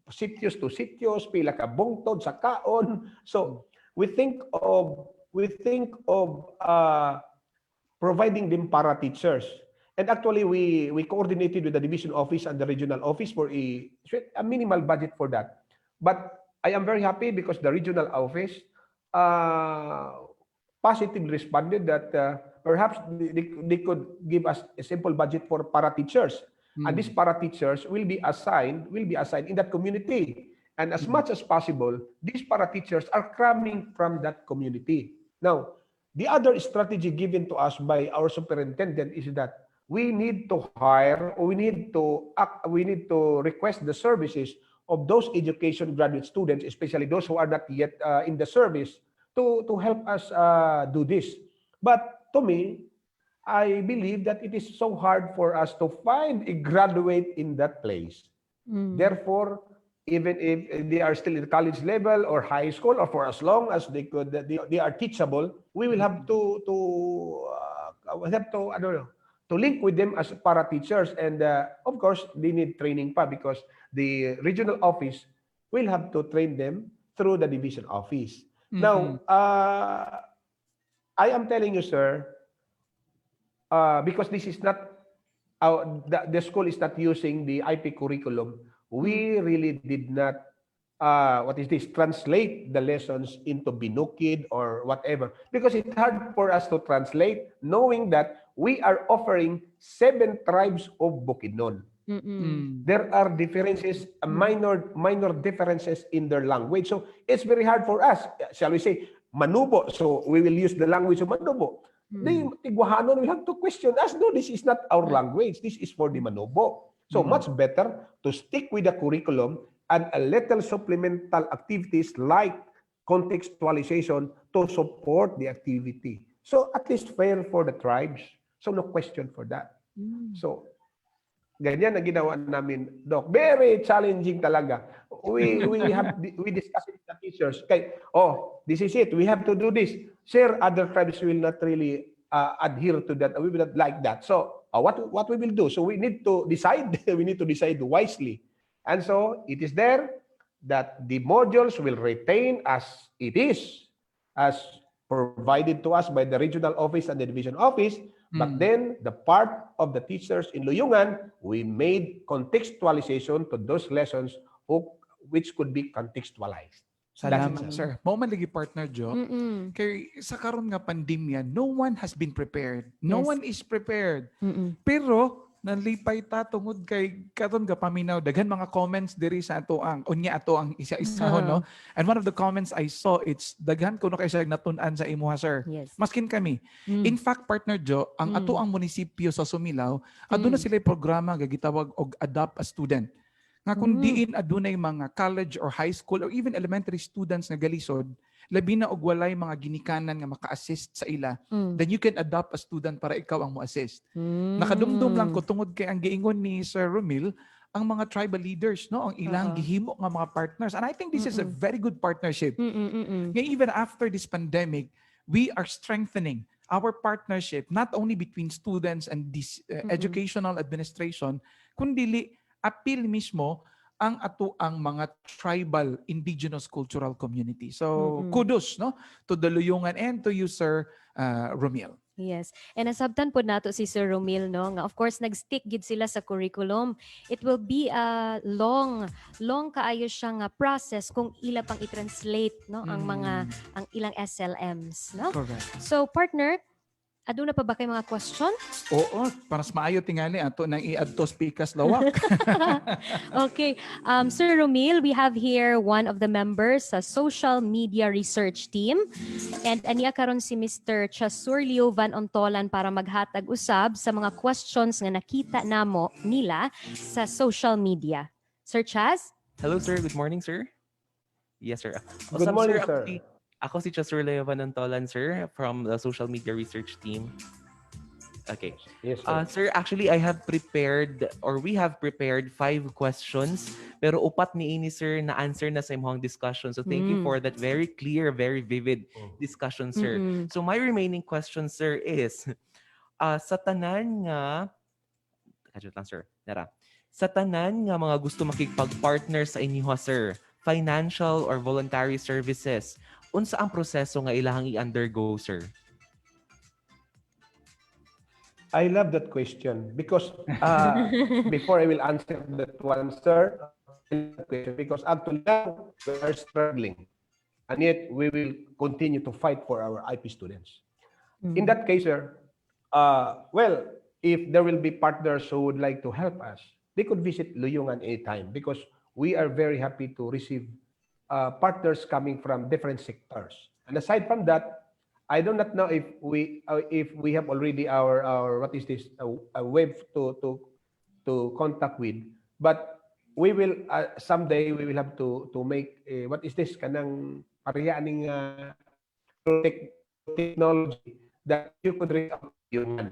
sitios to sitios, pila ka bungtod sa kaon. So we think of providing them para teachers. And actually, we coordinated with the division office and the regional office for a minimal budget for that. But I am very happy because the regional office positively responded that perhaps they could give us a simple budget for para teachers. And these para teachers will be assigned in that community. And as much as possible, these para teachers are coming from that community. Now, the other strategy given to us by our superintendent is that we need to hire, or we need to request the services of those education graduate students, especially those who are not yet in the service, to help us do this. But to me, I believe that it is so hard for us to find a graduate in that place. Therefore, even if they are still in college level or high school, or for as long as they are teachable, we will have to link with them as para teachers. And of course, they need training pa because the regional office will have to train them through the division office. Now, I am telling you, sir, because this is not the school is not using the IP curriculum. We really did not translate the lessons into Binukid or whatever, because it's hard for us to translate, knowing that we are offering 7 tribes of Bukidnon. There are differences, minor differences in their language. So it's very hard for us, shall we say, Manubo. So we will use the language of Manubo. The Tigwahanon will have to question us. No, this is not our language. This is for the Manubo. So much better to stick with the curriculum and a little supplemental activities like contextualization to support the activity. So at least fair for the tribes. So no question for that. So Ganyan ang ginawa namin, Doc. Very challenging talaga. We discuss it with the teachers. Kay, this is it. We have to do this. Sir, other tribes will not really adhere to that. We will not like that. So, what we will do? So we need to decide. We need to decide wisely. And so it is there that the modules will retain as it is, as provided to us by the regional office and the division office. But then the part of the teachers in Luyungan, we made contextualization to those lessons which could be contextualized. Salamat, sir. Mao man lagi partner Jo. Kay sa karon nga pandemya, no one has been prepared. No Yes. one is prepared. Pero nanlipay ta tungod kay karon nga paminaw daghan mga comments diri sa ato ang isa-isahon no. And one of the comments I saw, it's daghan kuno kay siya natun-an sa imuha, sir. Yes. Maskin kami. In fact, partner Jo, ang ato ang munisipyo sa Sumilaw, aduna sila programa nga gitawag og Adopt a Student. Nga kung diin adunay mga college or high school or even elementary students nga galisod, labi na og walay mga ginikanan nga maka-assist sa ila, then you can adopt a student para ikaw ang mo-assist. Nakadumdum lang ko tungod kay ang giingon ni Sir Romil, ang mga tribal leaders, no, ang ilang gihimo nga mga partners. And I think this is a very good partnership. Nga even after this pandemic, we are strengthening our partnership not only between students and this educational administration, kundi appeal mismo ang ato ang mga tribal indigenous cultural community. So kudos no to the Luyungan and to you, Sir Romil. Yes. And nasabtan po nato si Sir Romil, no, nga of course nag-stick gid sila sa curriculum. It will be a long kaayo siya nga process kung ila pang i-translate, no, ang ilang SLMs, no? Correct. So partner, aduna pa ba kay mga question? Oo, para sa maayo tingali ato nang i-adto speakers lawak. Okay. Sir Romil, we have here one of the members sa social media research team. And aniya karon si Mr. Chasur Leo Van Ontolan para maghatag usab sa mga questions nga nakita nila sa social media. Sir Chas? Hello, sir. Good morning, sir. Yes, sir. Good morning, sir. Ako si Chasur Leo Van Ontolan, sir, from the social media research team. Okay. Yes, sir. Sir, actually, we have prepared 5 questions, pero upat ni ini, sir, na answer na sa imong discussion. So thank you for that very clear, very vivid discussion, sir. So my remaining question, sir, is sa tanan nga sa tanan nga mga gusto makikipag-partner sa inyo, sir, financial or voluntary services, unsa ang proseso nga ilahang i-undergo, sir? I love that question because before I will answer that one, sir, because actually now we are struggling and yet we will continue to fight for our IP students. In that case, sir, if there will be partners who would like to help us, they could visit Luyungan anytime because we are very happy to receive partners coming from different sectors. And aside from that, I do not know if we have already our a web to contact with, but we will someday we will have to make kanang parehaaning technology that you could reach out to Luyungan.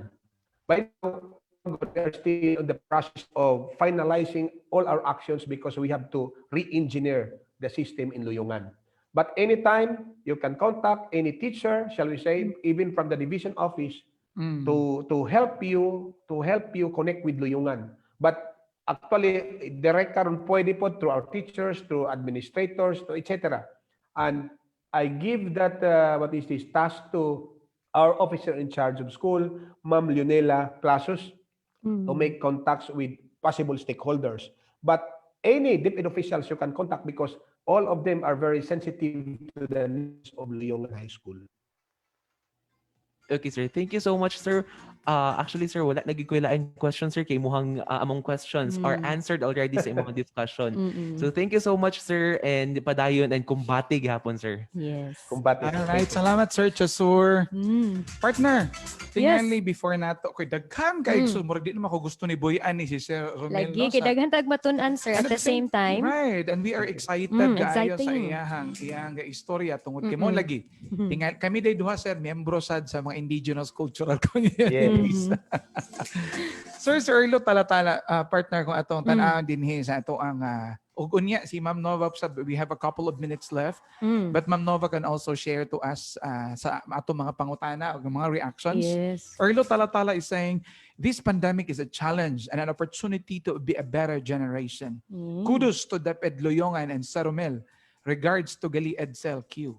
Right now, we are still in the process of finalizing all our actions because we have to re-engineer the system in Luyungan. But anytime you can contact any teacher, shall we say, even from the division office, to help you connect with Luyungan. But actually, direct karon pwede po through our teachers, through administrators, to etc. And I give that task to our officer in charge of school, Ma'am Leonela Plasos, to make contacts with possible stakeholders. But any DepEd officials you can contact because all of them are very sensitive to the needs of Luyungan High School. Okay, sir. Thank you so much, sir. Actually, sir, wala nagigwilaan question, sir, kay muhang among questions are answered already sa imong discussion. So thank you so much, sir, and padayon and kumbati gihapon, sir. Yes. Kumbati. Alright, salamat, Sir Chasur. Partner, tingali before nato koy daghan kay sumurag di naman ako gusto ni Boyan ni si Sir Romil. Lagi kay daghan tag matun-an, sir, at the same time. Right, and we are excited kaayo sa exciting. iyang istorya tungod kay mo lagi. Tingal kami day duha, sir, miyembro sad sa mga indigenous cultural communities. Sir Erlo talatala partner ko atong tan-aon din sa ato ang ug unya si Ma'am Nova we have a couple of minutes left. But Ma'am Nova can also share to us sa ato mga pangutana o mga reactions. Yes. Erlo Talatala is saying, this pandemic is a challenge and an opportunity to be a better generation. Kudos to DepEd Loyongan and Romil. Regards to Gali Edsel Q.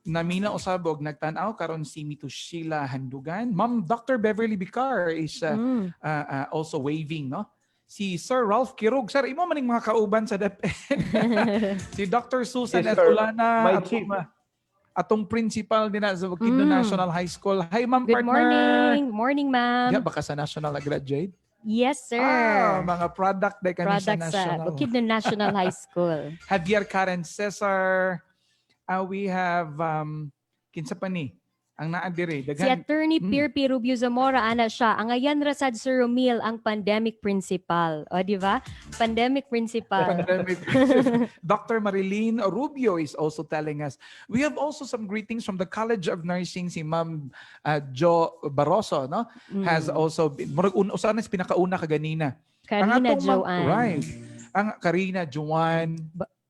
Namina usabog nagtanaw karon si Mito Sheila Handugan. Ma'am Dr. Beverly Bicar is also waving, no? Si Sir Ralph Kirog. Sir, imo maning mga kauban sa DepEd. Si Dr. Susan Yes, sir. Esculana, My chief. atong principal din sa Bukidnon National High School. Hi, ma'am, Good partner. morning. Morning, ma'am. Yeah, baka sa National graduate? Yes, sir. Mga product day kami sa Products sa National. Bukidnon National High School. Javier Karen Cesar. We have, kinsa pa ni? Ang naadiri. Si Attorney Pirpi Rubio Zamora, ana siya. Ang ayan rasad Sir Romil ang pandemic principal. O, di ba? Pandemic principal. Pandemic. Dr. Marilyn Rubio is also telling us. We have also some greetings from the College of Nursing. Si Ma'am Jo Barroso, no? Has also been, usanas pinakauna kaganina. Karina Joanne. Right. Ang Karina Joanne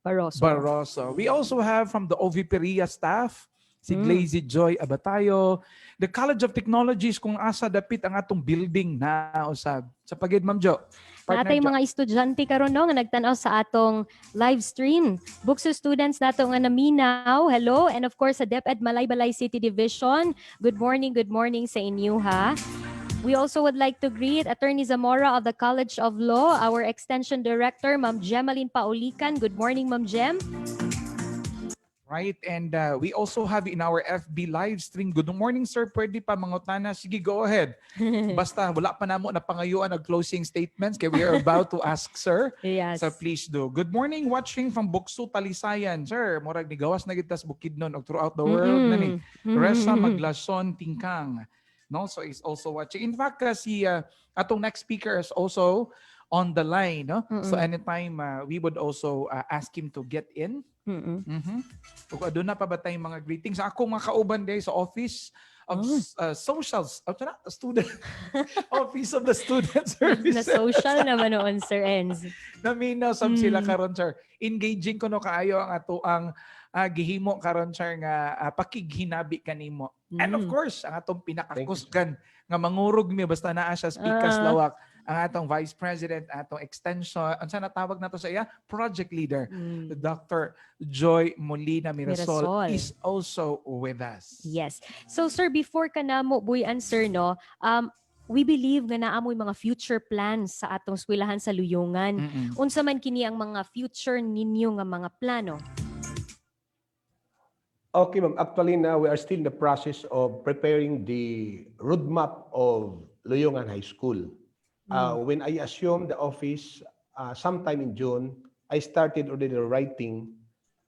Barroso. We also have from the OVPRIA staff, si Glazy Joy Abatayo. The College of Technologies, kung asa dapit ang atong building na usab. Sa pagid, Ma'am Jo. Natay mga estudyante karon no nga nagtan-aw sa atong live stream. BukSU students nato nga naminaw. Hello, and of course sa DepEd Malaybalay City Division. Good morning sa inyo ha. We also would like to greet Attorney Zamora of the College of Law, our Extension Director, Ma'am Gemaline Paulican. Good morning, Ma'am Gem. Right, and we also have in our FB live stream. Good morning, sir. Pwede pa mangutana. Sige, go ahead. Basta wala pa namo na pangayuan ng closing statements kaya we are about to ask, sir. Yes. So please do. Good morning, watching from BukSU Talisayan. Sir, murag ni gawas na gitas Bukidnon og throughout the world na ni. Resa Maglason Tingkang. No, so is also watching. In fact, si atong next speaker is also on the line. No? So anytime we would also ask him to get in. Kung doon na pa ba tayong mga greetings? Ako mga kauban day sa office of socials. Student. Office of the Student Services. Na social naman noon, Sir Enz. Naminaw sab sila karon, sir. Engaging ko no kaayo ang ato ang gihimo karon, sir, nga pakighinabi kanimo. And of course, ang atong pinakakusgan nga mangurog mi basta naa siya speakers lawak, ang atong Vice President, atong extension, ang sana tawag nato sa iya, project leader, Dr. Joy Molina Mirasol is also with us. Yes. So sir, before ka na mo buy answer no, we believe nga naamoy mga future plans sa atong eskwelahan sa Luyongan. Unsa man kini ang mga future ninyo nga mga plano? Okay, ma'am. Actually, now we are still in the process of preparing the roadmap of Loyongan High School. When I assumed the office sometime in June, I started already writing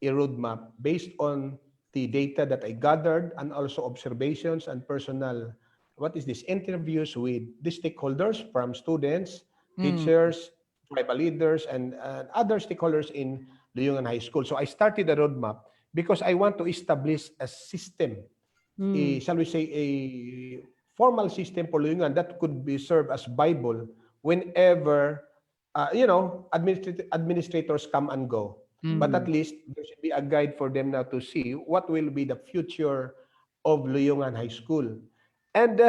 a roadmap based on the data that I gathered and also observations and personal, interviews with the stakeholders from students, teachers, tribal leaders, and other stakeholders in Loyongan High School. So I started the roadmap because I want to establish a system, shall we say, a formal system for Loyongan that could be served as Bible whenever, administrators come and go. But at least there should be a guide for them now to see what will be the future of Loyongan High School. And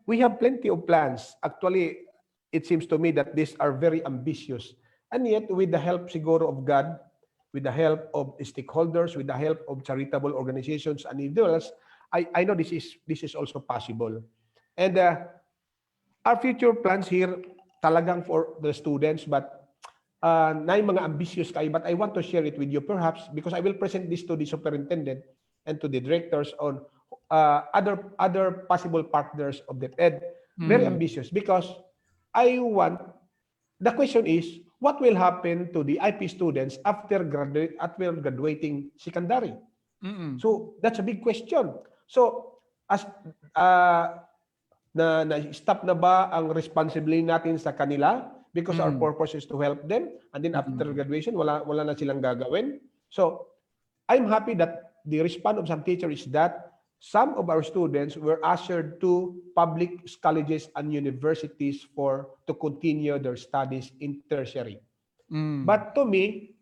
we have plenty of plans. Actually, it seems to me that these are very ambitious. And yet, with the help, siguro, of God, with the help of stakeholders, with the help of charitable organizations and individuals, I know this is also possible. And our future plans here talagang for the students, but na yung mga ambitious kayo, but I want to share it with you perhaps because I will present this to the superintendent and to the directors on other possible partners of DepEd. Very ambitious because the question is, what will happen to the IP students after graduating secondary? So that's a big question. So as na-stop na ba ang responsibility natin sa kanila because our purpose is to help them, and then after graduation wala na silang gagawin? So I'm happy that the response of some teachers is that some of our students were ushered to public colleges and universities to continue their studies in tertiary. But to me,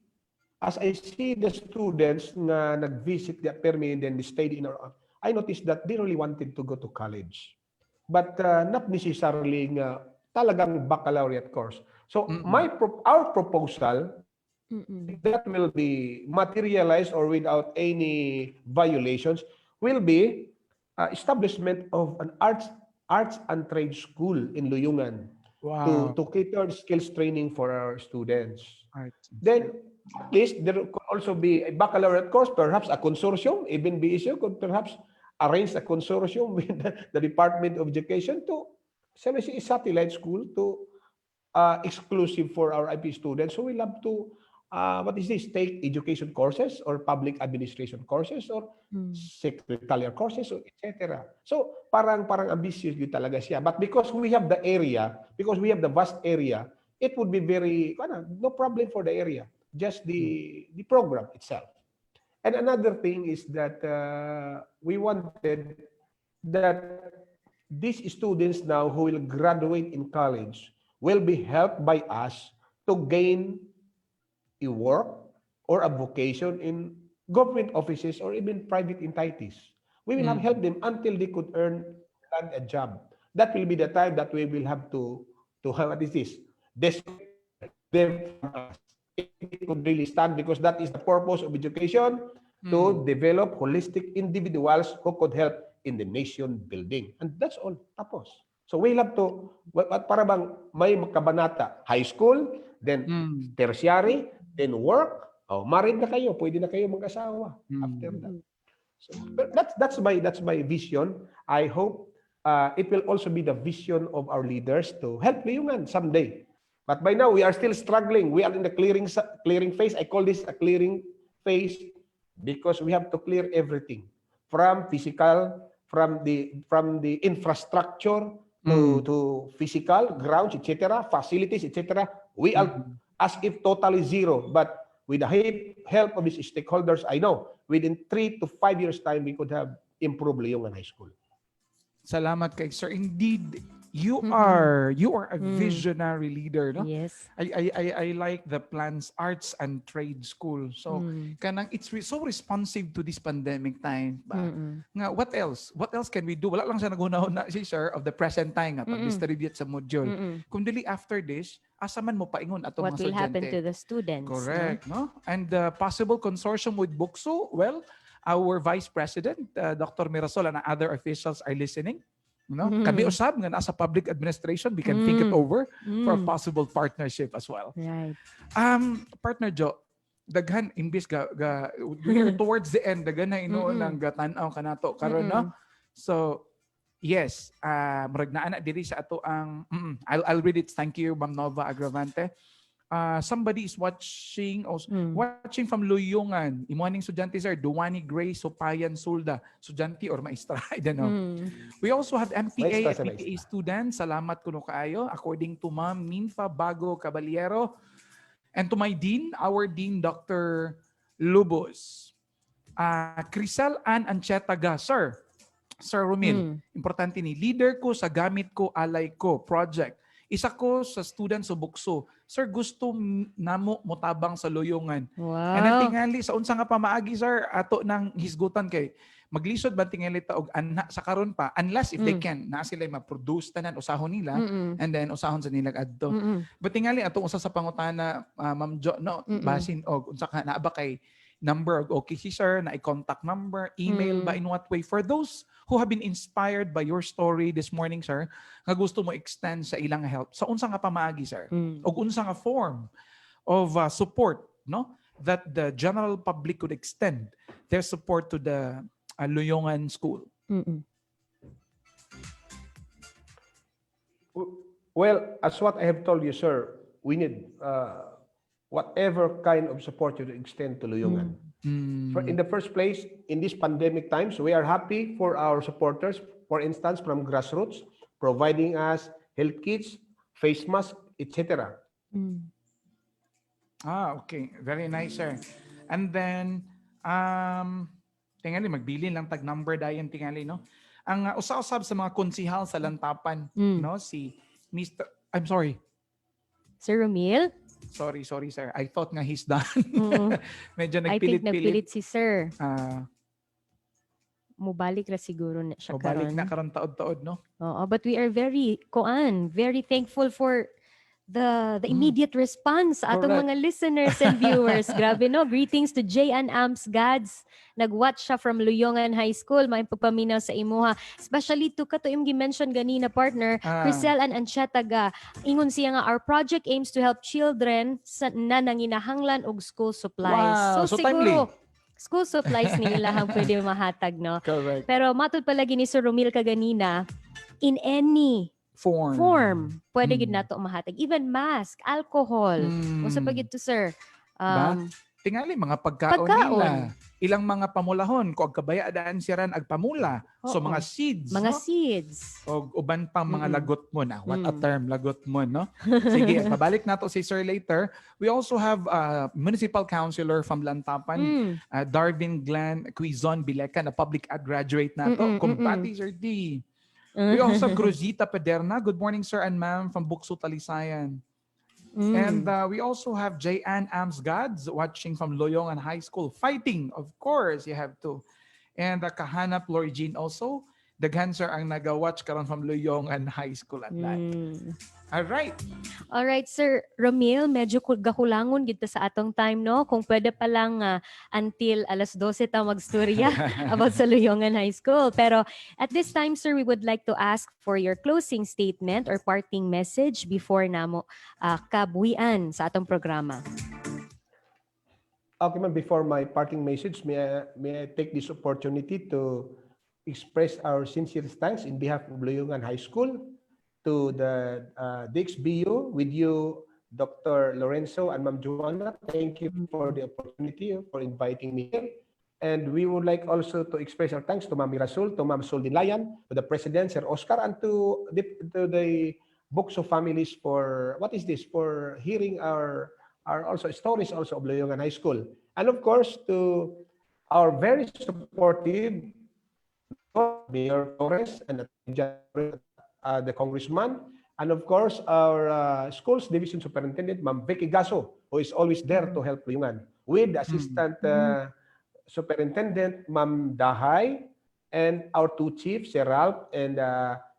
as I see the students na nag-visit the IPMR and then they stayed in our, I noticed that they really wanted to go to college. But not necessarily talagang baccalaureate course. So our proposal that will be materialized or without any violations will be establishment of an arts and trade school in Luyungan to cater skills training for our students. Then at least there could also be a baccalaureate course, perhaps a consortium, even BSU could perhaps arrange a consortium with the Department of Education to say a satellite school to exclusive for our IP students who will have to take education courses or public administration courses or secretarial courses or etc. So parang ambitious yun talaga siya. But because we have the area, because we have the vast area, it would be very no problem for the area, just the program itself. And another thing is that we wanted that these students now who will graduate in college will be helped by us to gain a work or a vocation in government offices or even private entities. We will have helped them until they could land a job. That will be the time that we will have to have them from us. It could really stand because that is the purpose of education, to develop holistic individuals who could help in the nation building. And that's all. Tapos. So we have to, para bang may kabanata, high school, then tertiary, then work, married na kayo, pwede na kayo mag-asawa after that. So that's my vision. I hope it will also be the vision of our leaders to help Luyungan someday. But by now, we are still struggling. We are in the clearing phase. I call this a clearing phase because we have to clear everything from physical, from the infrastructure to physical grounds, etc., facilities, etc. We are as if totally zero. But with the help of these stakeholders, I know within 3 to 5 years' time, we could have improved Luyungan High School. Salamat kay Sir. Indeed, you are a visionary leader, no? Yes. I like the plans, arts and trade school. So kanang it's so responsive to this pandemic time ba. Nga what else? What else can we do? Wala lang sa naghunahon si Sir of the present time nga pag-distribute sa module. Kung dili after this, asa man mo paingon atong What mga will happen estudyante. to the students? Correct, no? And the possible consortium with BukSU, well, our Vice President, Dr. Mirasol, and other officials are listening. No? Kami usab nga nasa public administration, we can think it over for a possible partnership as well. Right. Partner Joe, daghan imbis we are towards the end, daghan na inuon ng gatan-aw kanato karon, no? So yes, murag na ana diri sa ato ang I'll read it. Thank you, Ma'am Nova Agravante. Somebody is watching from Luyungan. Imuaning estudyante, sir, Duwani Gray Sopayan Sulda, estudyante or maestra, I don't know. We also have MPA and PPA students. Salamat kuno kaayo. According to Ma'am Minfa Bago Caballero and to my dean, our dean, Dr. Lubos. Crisel Ann Anchetaga, sir Romil, importante ni, leader ko sa Gamit Ko Alay Ko project. Isa ko sa students sa BukSU. Sir, gusto namo motabang sa Luyungan. Wow. And ang tingali, sa unsa nga pamaagi, sir, ato ng hisgutan kay maglisod ba tingali ta og anha sa karon pa, unless if they can, na sila ma-produce tanan usahon nila, and then usahon sa nilag adto. But tingali, ato usa sa pangutana, Ma'am Jo, no, basin og unsa ka naa ba kay number og okay si sir, na i-contact number, email ba, in what way? For those who have been inspired by your story this morning, sir, nga gusto mo extend sa ilang help, sa unsa nga pamaagi, sir? O unsa nga form of support, no? That the general public could extend their support to the Luyungan School. Well, as what I have told you, sir, we need whatever kind of support you extend to Luyungan. In the first place, in these pandemic times, we are happy for our supporters, for instance, from grassroots, providing us health kits, face masks, etc. Okay. Very nice, sir. And then, tingali magbilin lang tag number dayon tingali no. Ang usa-usab sa mga konsihal sa Lantapan no si Mr. I'm sorry. Sir Romil? Sorry sir. I thought nga he's done. Mm. Medyo I think nagpilit-pilit. nagpilit si Sir. Ah, Mubalik ra siguro na siya balik karon. na karon taod-taod no. Oo, but we are very thankful for the immediate response sa atong Correct. mga listeners and viewers. Grabe no, greetings to J.N. Amps Gads. Nag-watch siya from Luyongan High School. May pagpaminaw sa imuha. Especially to kato yung gi-mention ganina partner, Crisel and Ancheta ga. Ingon siya nga, our project aims to help children na nanginahanglan og school supplies. Wow, so siguro, timely. school supplies ni ilahang pwede mahatag, no? Correct. Pero matod palagi ni Sir Romil kaganina, in any form pwede gid nato mahatag. Even mask, alcohol. Unsa pa gid to, sir? Ba? Tingali mga pagkaon nila. Ilang mga pamulahon ko ag kabaya daan siran ag pamula. So Oo. mga seeds, Mga no? seeds. O uban pang mga lagot mo na. What a term, lagot mo, no? Sige, pabalik nato si Sir later. We also have municipal councilor from Lantapan, Darvin Glenn Quizon Bileca, na public ad graduate nato. Kumpati, Sir D. We also have Cruzita Pederna. Good morning, sir and ma'am, from BukSU Talisayan. And we also have J.Ann Amsgads watching from Loyongan High School. Fighting, of course, you have to. And Kahanap Lori Jean also. Daghan sir ang naga-watch karon from Loyongan High School at that. Alright. Alright, Sir Romil, medyo gakulangon gito sa atong time, no? Kung pwede pa lang until alas 12 ta magstorya about sa Luyongan High School. Pero at this time, sir, we would like to ask for your closing statement or parting message before namo kabuhian sa atong programa. Okay, ma'am, before my parting message, may I take this opportunity to express our sincere thanks in behalf of Loyongan High School to the DxBU, with you, Dr. Lorenzo and Ma'am Joanna. Thank you for the opportunity, for inviting me here. And we would like also to express our thanks to Ma'am Mirasul, to Ma'am Soldinayan, to the President, Sir Oscar, and to the BukSU families for, for hearing our also stories also of Loyongan High School. And of course, to our very supportive Mayor Torres and the congressman, and of course our schools division superintendent, Ma'am Vicky Gaso, who is always there to help Loyongan, with the assistant superintendent, Ma'am Dahay, and our two chiefs, Sir Ralph and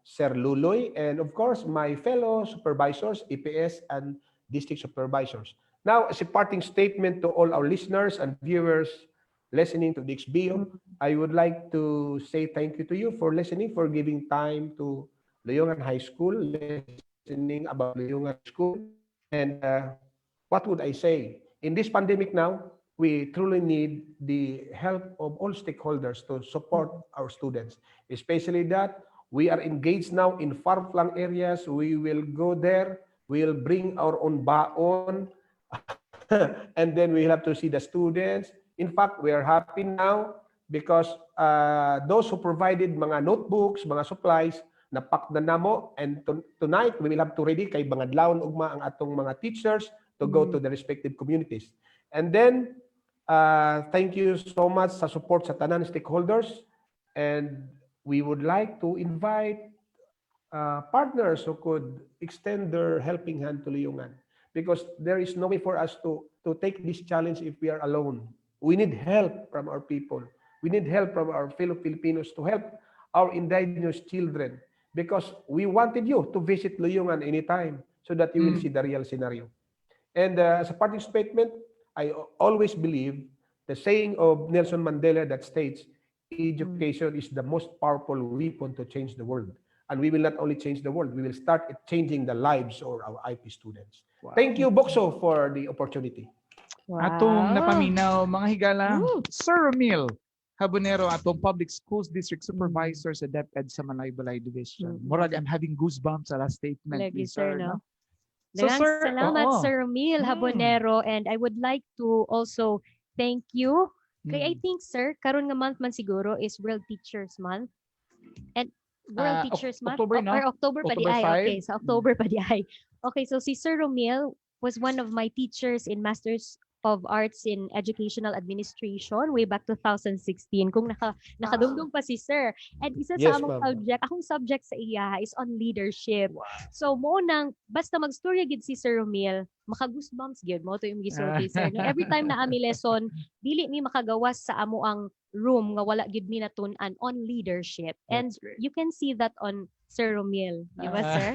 Sir Luloy, and of course my fellow supervisors, EPS and district supervisors. Now, as a parting statement to all our listeners and viewers listening to DxBU, I would like to say thank you to you for listening, for giving time to Loyongan High School, listening about Loyongan School. And what would I say? In this pandemic now, we truly need the help of all stakeholders to support our students, especially that we are engaged now in far-flung areas. We will go there, we'll bring our own baon, and then we have to see the students. In fact, we are happy now because those who provided mga notebooks, mga supplies, napak na namo, and tonight we will have to ready kay bangadlawon ugma ang atong mga teachers to go to the respective communities. And then thank you so much sa support sa tanan stakeholders, and we would like to invite partners who could extend their helping hand to Loyongan, because there is no way for us to take this challenge if we are alone. We need help from our people. We need help from our fellow Filipinos to help our indigenous children, because we wanted you to visit Loyongan anytime so that you will see the real scenario. And as a parting statement, I always believe the saying of Nelson Mandela that states, education is the most powerful weapon to change the world. And we will not only change the world, we will start changing the lives of our IP students. Wow. Thank you, BukSU, for the opportunity. Wow. Atong napaminaw, mga higala, Sir Romil Jabonero, atong Public Schools District Supervisor sa DepEd sa Malaybalay Division. Murag, I'm having goosebumps sa last statement. Lagi, please, sir, no? So, sir, salamat, Sir Romil Jabonero, and I would like to also thank you. Kay I think, sir, karon nga month man siguro is World Teachers Month. And World Teachers Month? October, no? Or October pa di ay. Okay, sa October pa di ay. Okay, so si Sir Romil was one of my teachers in Master's of Arts in Educational Administration way back 2016 kung nakadungdong pa si Sir. And isa sa Yes, among ma'am. akong subject sa iya is on leadership. So mo nang basta magstorya gid si Sir Romil, maka-goosebumps gyud mo to yung gisulti Sir. No, every time na ami lesson, dili mi makagawas sa amo ang room nga wala gid mi natun-an on leadership. And That's great. you can see that on Sir Romil, di ba Sir?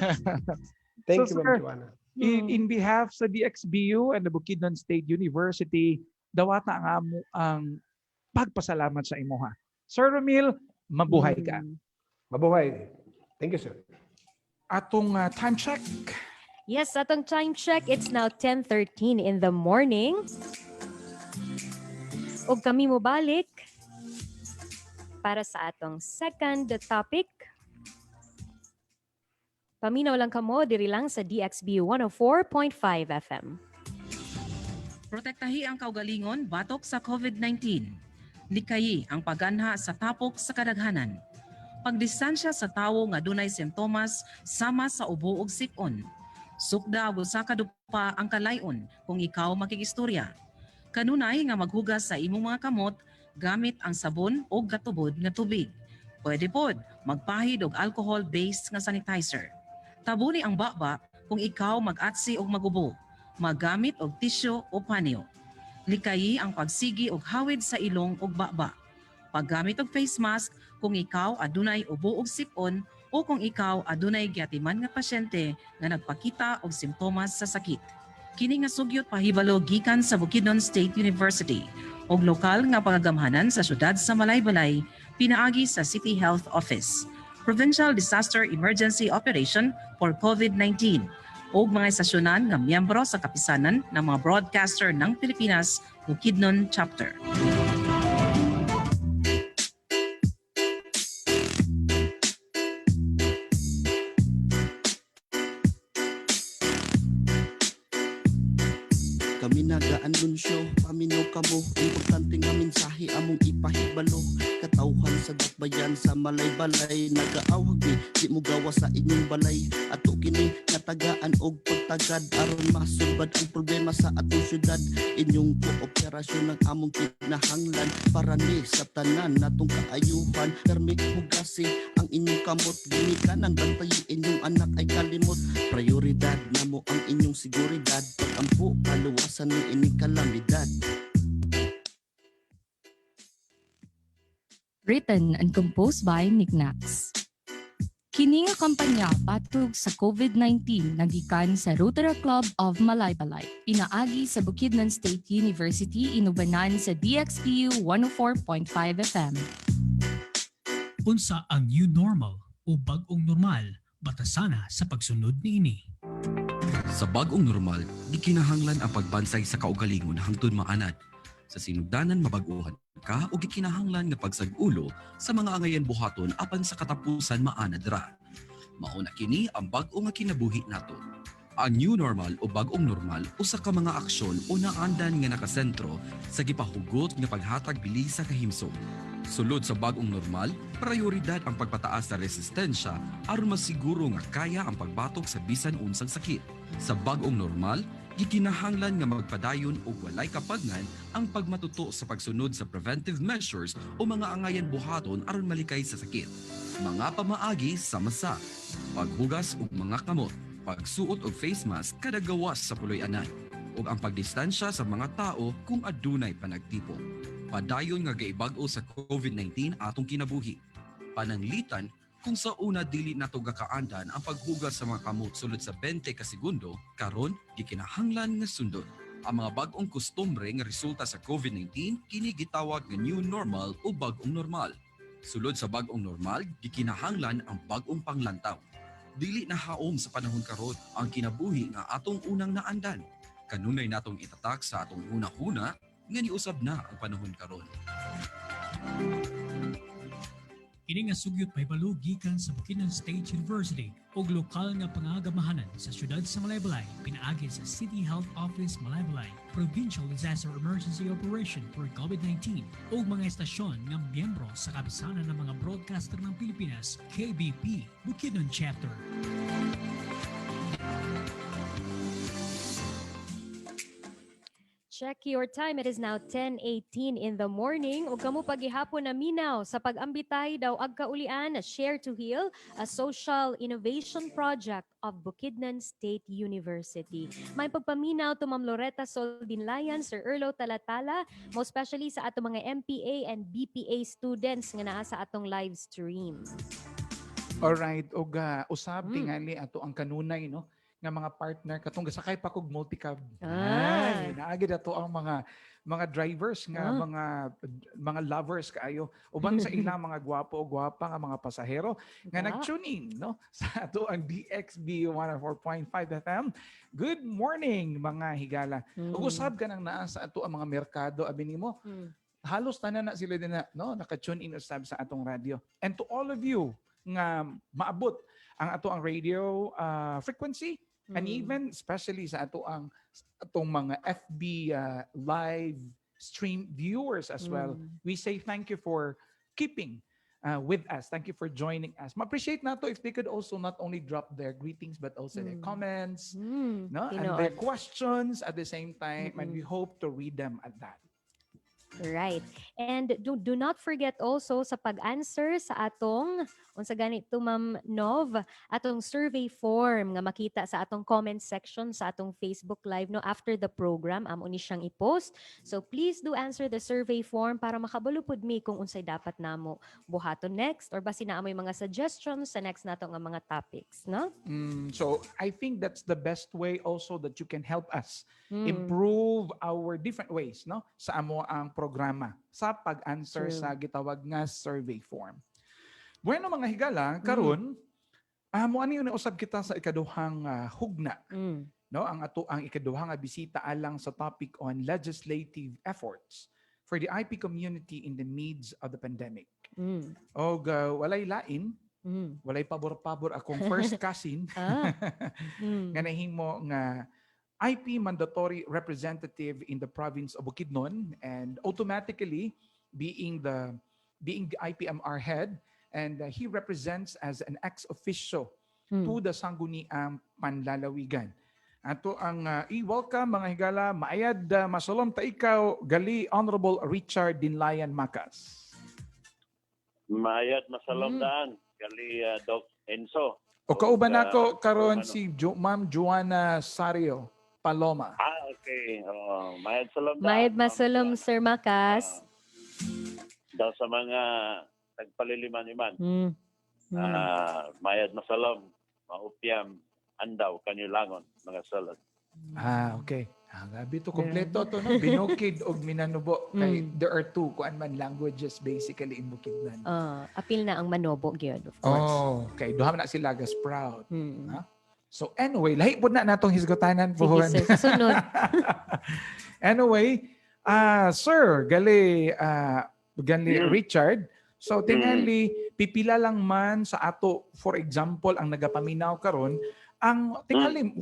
Thank So, you, Ma'am sir, Joanna. in behalf sa DXBU and the Bukidnon State University, dawat na ang pagpasalamat sa imuha. Sir Romil, mabuhay ka. Mabuhay. Thank you, sir. Atong time check. Yes, atong time check, it's now 10:13 in the morning. Ug kami mo balik para sa atong second topic. Paminaw lang kamo diri lang sa DXBU 104.5 FM. Protektahi ang kaugalingon batok sa COVID-19. Likayi ang paganha sa tapok sa kadaghanan. Pagdistansya sa tawo nga dunay simptomas sama sa ubo ug sipon. Sukda ug usa ka dupa ang kalayon kung ikaw makigistorya. Kanunay nga maghugas sa imong mga kamot gamit ang sabon o gatubod nga tubig. Pwede pod magpahid og alcohol-based nga sanitizer. Tabuni ang baba kung ikaw mag-atsi og magubo, maggamit og tisyo o panyo. Likayi ang pagsigi og hawid sa ilong og baba. Paggamit og face mask kung ikaw adunay ubo og sipon o kung ikaw adunay giatiman nga pasyente nga nagpakita og simptomas sa sakit. Kini nga sugyot pahibalo gikan sa Bukidnon State University og lokal nga pagagamhanan sa syudad sa Malaybalay pinaagi sa City Health Office. Provincial Disaster Emergency Operation for COVID-19 o mga estasyonan nga miyembro sa kapisanan ng mga broadcaster ng Pilipinas, Bukidnon Chapter. Kami nag-aanunsyo, paminaw kamo, importante nga mensahe among ipahibalo. Katawhan sa dakbayan sa Malaybalay, nagaawag di mo gawa sa inyong balay. Ato kini natagaan og pagtagad aron masulbad ang problema sa atong syudad. Inyong kooperasyon ng among kinahanglan para ni sa tanan natong kaayuhan. Permi hugasi ang inyong kamot, ginikanan bantayi inyong anak ay kalimot. Prioridad namo ang inyong seguridad, pagampo kaluwasan ng ining kalamidad. Written and composed by Nax. Kini nga kampanya patug sa COVID-19 nagikan sa Rotary Club of Malaybalay, pinaagi sa Bukidnon State University inubanan sa DXBU 104.5 FM. Unsa ang new normal o bag-ong normal batasana sa pagsunod niini. Sa bag-ong normal, gikinahanglan ang pagbansay sa kaugalingon hangtod maanad. Sa sinugdanan mabaguhan ka o gikinahanglan nga pagsag-ulo sa mga angayan buhaton apan sa katapusan maanad ra. Mauna kini ang bag-o nga kinabuhi nato. Ang new normal o bag-ong normal usa ka mga aksyon o naandan nga nakasentro sa gipahugot nga paghatag bilis sa kahimsog. Sulod sa bag-ong normal, prioridad ang pagpataas sa resistensya aron masiguro nga kaya ang pagbatok sa bisan unsang sakit. Sa bag-ong normal, gikinahanglan nga magpadayon og walay kapagngan ang pagmatuto sa pagsunod sa preventive measures o mga angayan buhaton aron malikay sa sakit. Mga pamaagi sama-sa paghugas og mga kamot, pagsuot og face mask kada gawas sa puloy-anan, ug ang pagdistansya sa mga tao kung adunay panagtipon. Padayon nga gaibag-o sa COVID-19 atong kinabuhi. Pananglitan kung sa una dili nato gakaandan ang paghugas sa mga kamot sulod sa 20 ka segundo, karon gikinahanglan nga sundot. Ang mga bag-ong kustombre nga resulta sa COVID-19 kini gitawag nga new normal o bag-ong normal. Sulod sa bag-ong normal, gikinahanglan ang bag-ong panglantaw. Dili na haom sa panahon karon ang kinabuhi nga atong unang naandan. Kanunay natong itatak sa atong una-una nga niusab na ang panahon karon. Kini nga sugyot mahibalo gikan sa Bukidnon State University ug lokal nga pangagamahanan sa syudad sa Malaybalay pinaagi sa City Health Office Malaybalay, Provincial Disaster Emergency Operation for COVID-19 ug mga estasyon nga miyembro sa kapisanan ng mga broadcaster ng Pilipinas, KBP, Bukidnon Chapter. Check your time. It is now 10:18 in the morning. Ug kamo paghihapon na minaw sa pag-ambitay daw ag kaulian na Share to Heal, a social innovation project of Bukidnon State University. May pagpaminaw to Ma'am Loretta Soldinlayan, Sir Erlo Talatala, most especially sa atong mga MPA and BPA students nga naa sa atong live stream. Alright, og usab tingali ato ang kanunay no nga mga partner katong gasakay pa kog multicab. Ay, naagid ato ang mga drivers nga mga lovers kaayo uban sa ilang mga gwapo o gwapa nga mga pasahero nga nag-tune in no sa ato ang DXBU 104.5 FM. Good morning mga higala. Ug usab ka nang naa sa ato ang mga merkado abi nimo. Halos tanan na sila din na no naka-tune in usab sa atong radio. And to all of you nga maabot ang ato ang radio frequency and even especially sa atong mga FB live stream viewers as well. We say thank you for keeping with us. Thank you for joining us. Ma-appreciate nato if they could also not only drop their greetings but also their comments, no, and their questions at the same time, and we hope to read them at that. Right. And do not forget also sa pag-answer sa atong unsa ganito Ma'am Nov, atong survey form nga makita sa atong comment section sa atong Facebook Live no after the program amo ni siyang i-post. So please do answer the survey form para makabalo pud mi kung unsay dapat namo buhaton next or basi na amoy mga suggestions sa next nato nga mga topics, no? So I think that's the best way also that you can help us improve our different ways no sa amo ang programa sa pag-answer sa gitawag nga survey form. Bueno mga higala, karon mo ani una usab kita sa ikaduhang hugna. No, ang ikaduhang bisita alang sa topic on legislative efforts for the IP community in the midst of the pandemic. Og walay lain, walay pabor-pabor akong first cousin nga nahimo nga IP mandatory representative in the province of Bukidnon and automatically being the IPMR head, and he represents as an ex-officio to the Sangguniang Panlalawigan. Ato ang i-welcome mga higala, maayad masalom ta ikaw, gali Honorable Richard Dinlayan Macas. Maayad masalom daan, gali Doc Enzo. O kauban ako karon si Ma'am Joanna Sario Paloma. Okay. Mayad salam daan. Mayad masalom Sir Macas. Daw sa mga nagpaliliman-iman. Mayad masalam, maupyam, andaw, kanyulangon, mga salad. Okay. Gabi to, kompleto to, no? Binukid og Minanubo. Kay there are two kuan man languages basically in Bukidnon. Apil na ang Manobo gyud, of course. Okay. Duha man na sila sprout. So anyway, lahi po na natong hisgotanan po. Sige, sir. Kasunod. Anyway, sir, gali Richard, so tingali pipila lang man sa ato, for example, ang nagapaminaw karon, ang tingali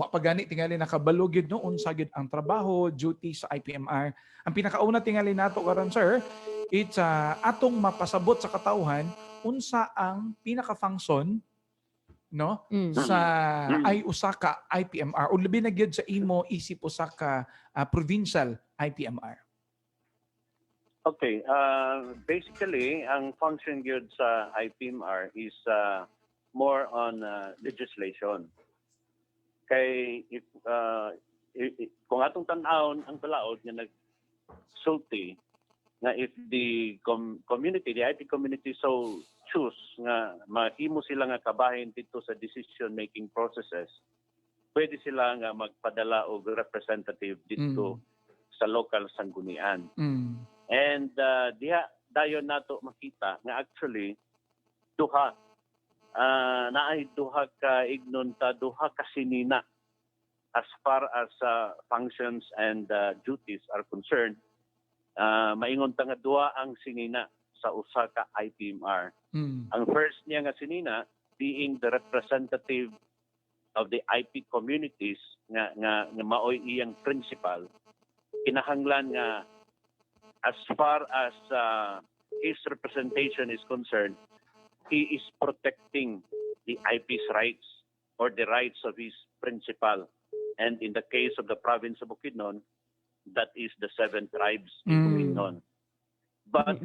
tingali nakabalo gyud no unsa gyud ang trabaho, duty sa IPMR. Ang pinakauna tingali nato karon, sir, it's atong mapasabot sa katawhan unsa ang pinaka-function no sa usaka IPMR o labi na gyud sa imo isip usaka provincial IPMR. Okay, basically ang function gyud sa IPMR is more on legislation. Kay if kung atong tan-awon ang balaod nga nagsulti nga if the community, the IP community so choose nga mahimo sila nga kabahin dito sa decision making processes, pwede sila nga magpadala og representative dito sa local sanggunian. And diha dayon nato makita nga actually duha naay duha ka ignon ta duha ka sinina as far as functions and duties are concerned. Maingon ta nga duha ang sinina sa usa ka IPMR. Ang first niya nga sinina being the representative of the IP communities nga maoy iyang principal, kinahanglan nga as far as his representation is concerned, he is protecting the IP's rights or the rights of his principal. And in the case of the province of Bukidnon, that is the 7 tribes in Bukidnon. But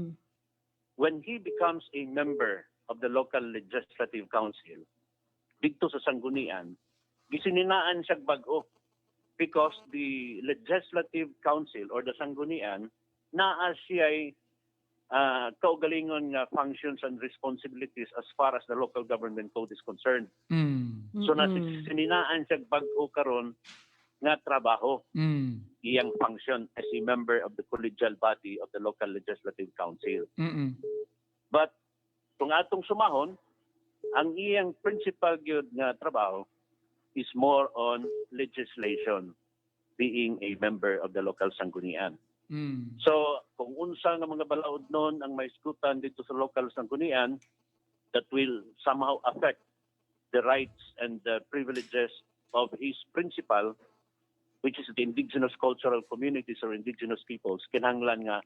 when he becomes a member of the local legislative council dito sa Sanggunian, gisininaan siya bag-o because the legislative council or the Sanggunian naa siya'y kaugalingon nga functions and responsibilities as far as the local government code is concerned. So nasininaan siya bag-o karon nga trabaho iyang function as a member of the collegial body of the local legislative council. But kung atong sumahon, ang iyang principal gyud nga trabaho is more on legislation, being a member of the local sanggunian. So kung unsa nga mga balaod nun ang may isgutan dito sa local sanggunian that will somehow affect the rights and the privileges of his principal, which is the Indigenous Cultural Communities or Indigenous Peoples, kinahanglan nga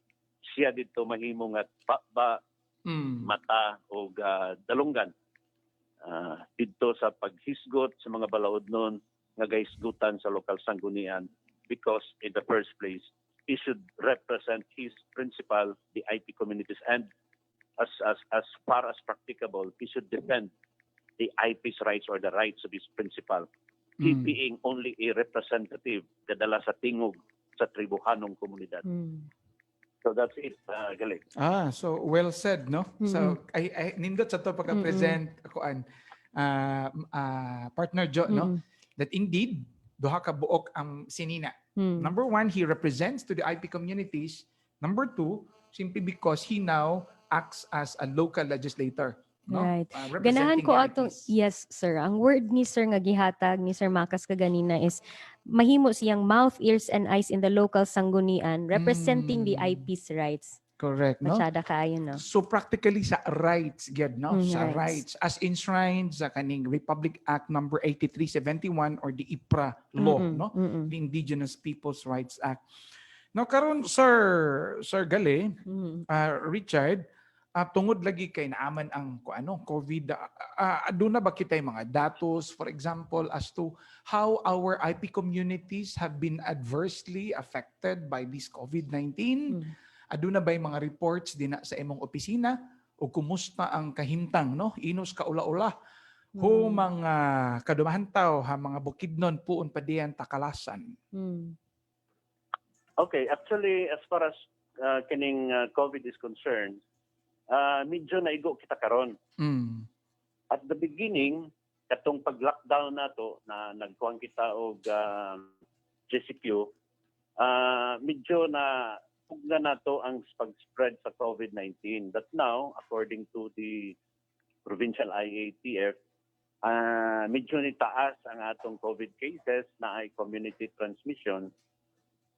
siya dito mahimo nga mata o dalunggan dito sa paghisgot sa mga balaod nun nga gahisgutan sa local sanggunian, because in the first place he should represent his principal, the IP communities, and as far as practicable, he should defend the IP's rights or the rights of his principal. He being only a representative kadala sa tingog sa tribuhanong komunidad. So that's it, galing. So well said, no? So I nindot sa to pagka-present ako partner Jo, no? That indeed duha ka buok ang sinina. Number 1, he represents to the IP communities. Number 2, simply because he now acts as a local legislator. No? Right. Ganahan ko atong, IPs. yes sir, ang word ni sir nga gihatag ni Sir Macas kaganina is mahimo siyang mouth, ears, and eyes in the local sanggunian representing the IP's rights. Correct, no? Masyada kaayo, no? So practically sa rights, gyud, no? Sa Rights. rights as enshrined sa kaning Republic Act number 8371 or the IPRA law, no? The Indigenous Peoples Rights Act. No, karon Sir Gale, Richard, tungod lagi kay naaman ang COVID, aduna ba kitay mga datos, for example, as to how our IP communities have been adversely affected by this COVID-19? Aduna ba yung mga reports din sa imong opisina o kumusta ang kahimtang, no? Inos ka ula-ula ho mga kadumahantaw ha mga Bukidnon puon pa diyan takalasan. Okay, actually as far as kining COVID is concerned, medyo naigo kita karon. At the beginning, katong pag-lockdown nato na nagkuhan kita og GCQ, medyo na pugna nato ang pag-spread sa COVID-19. But now, according to the provincial IATF, medyo ni taas ang atong COVID cases na ay community transmission.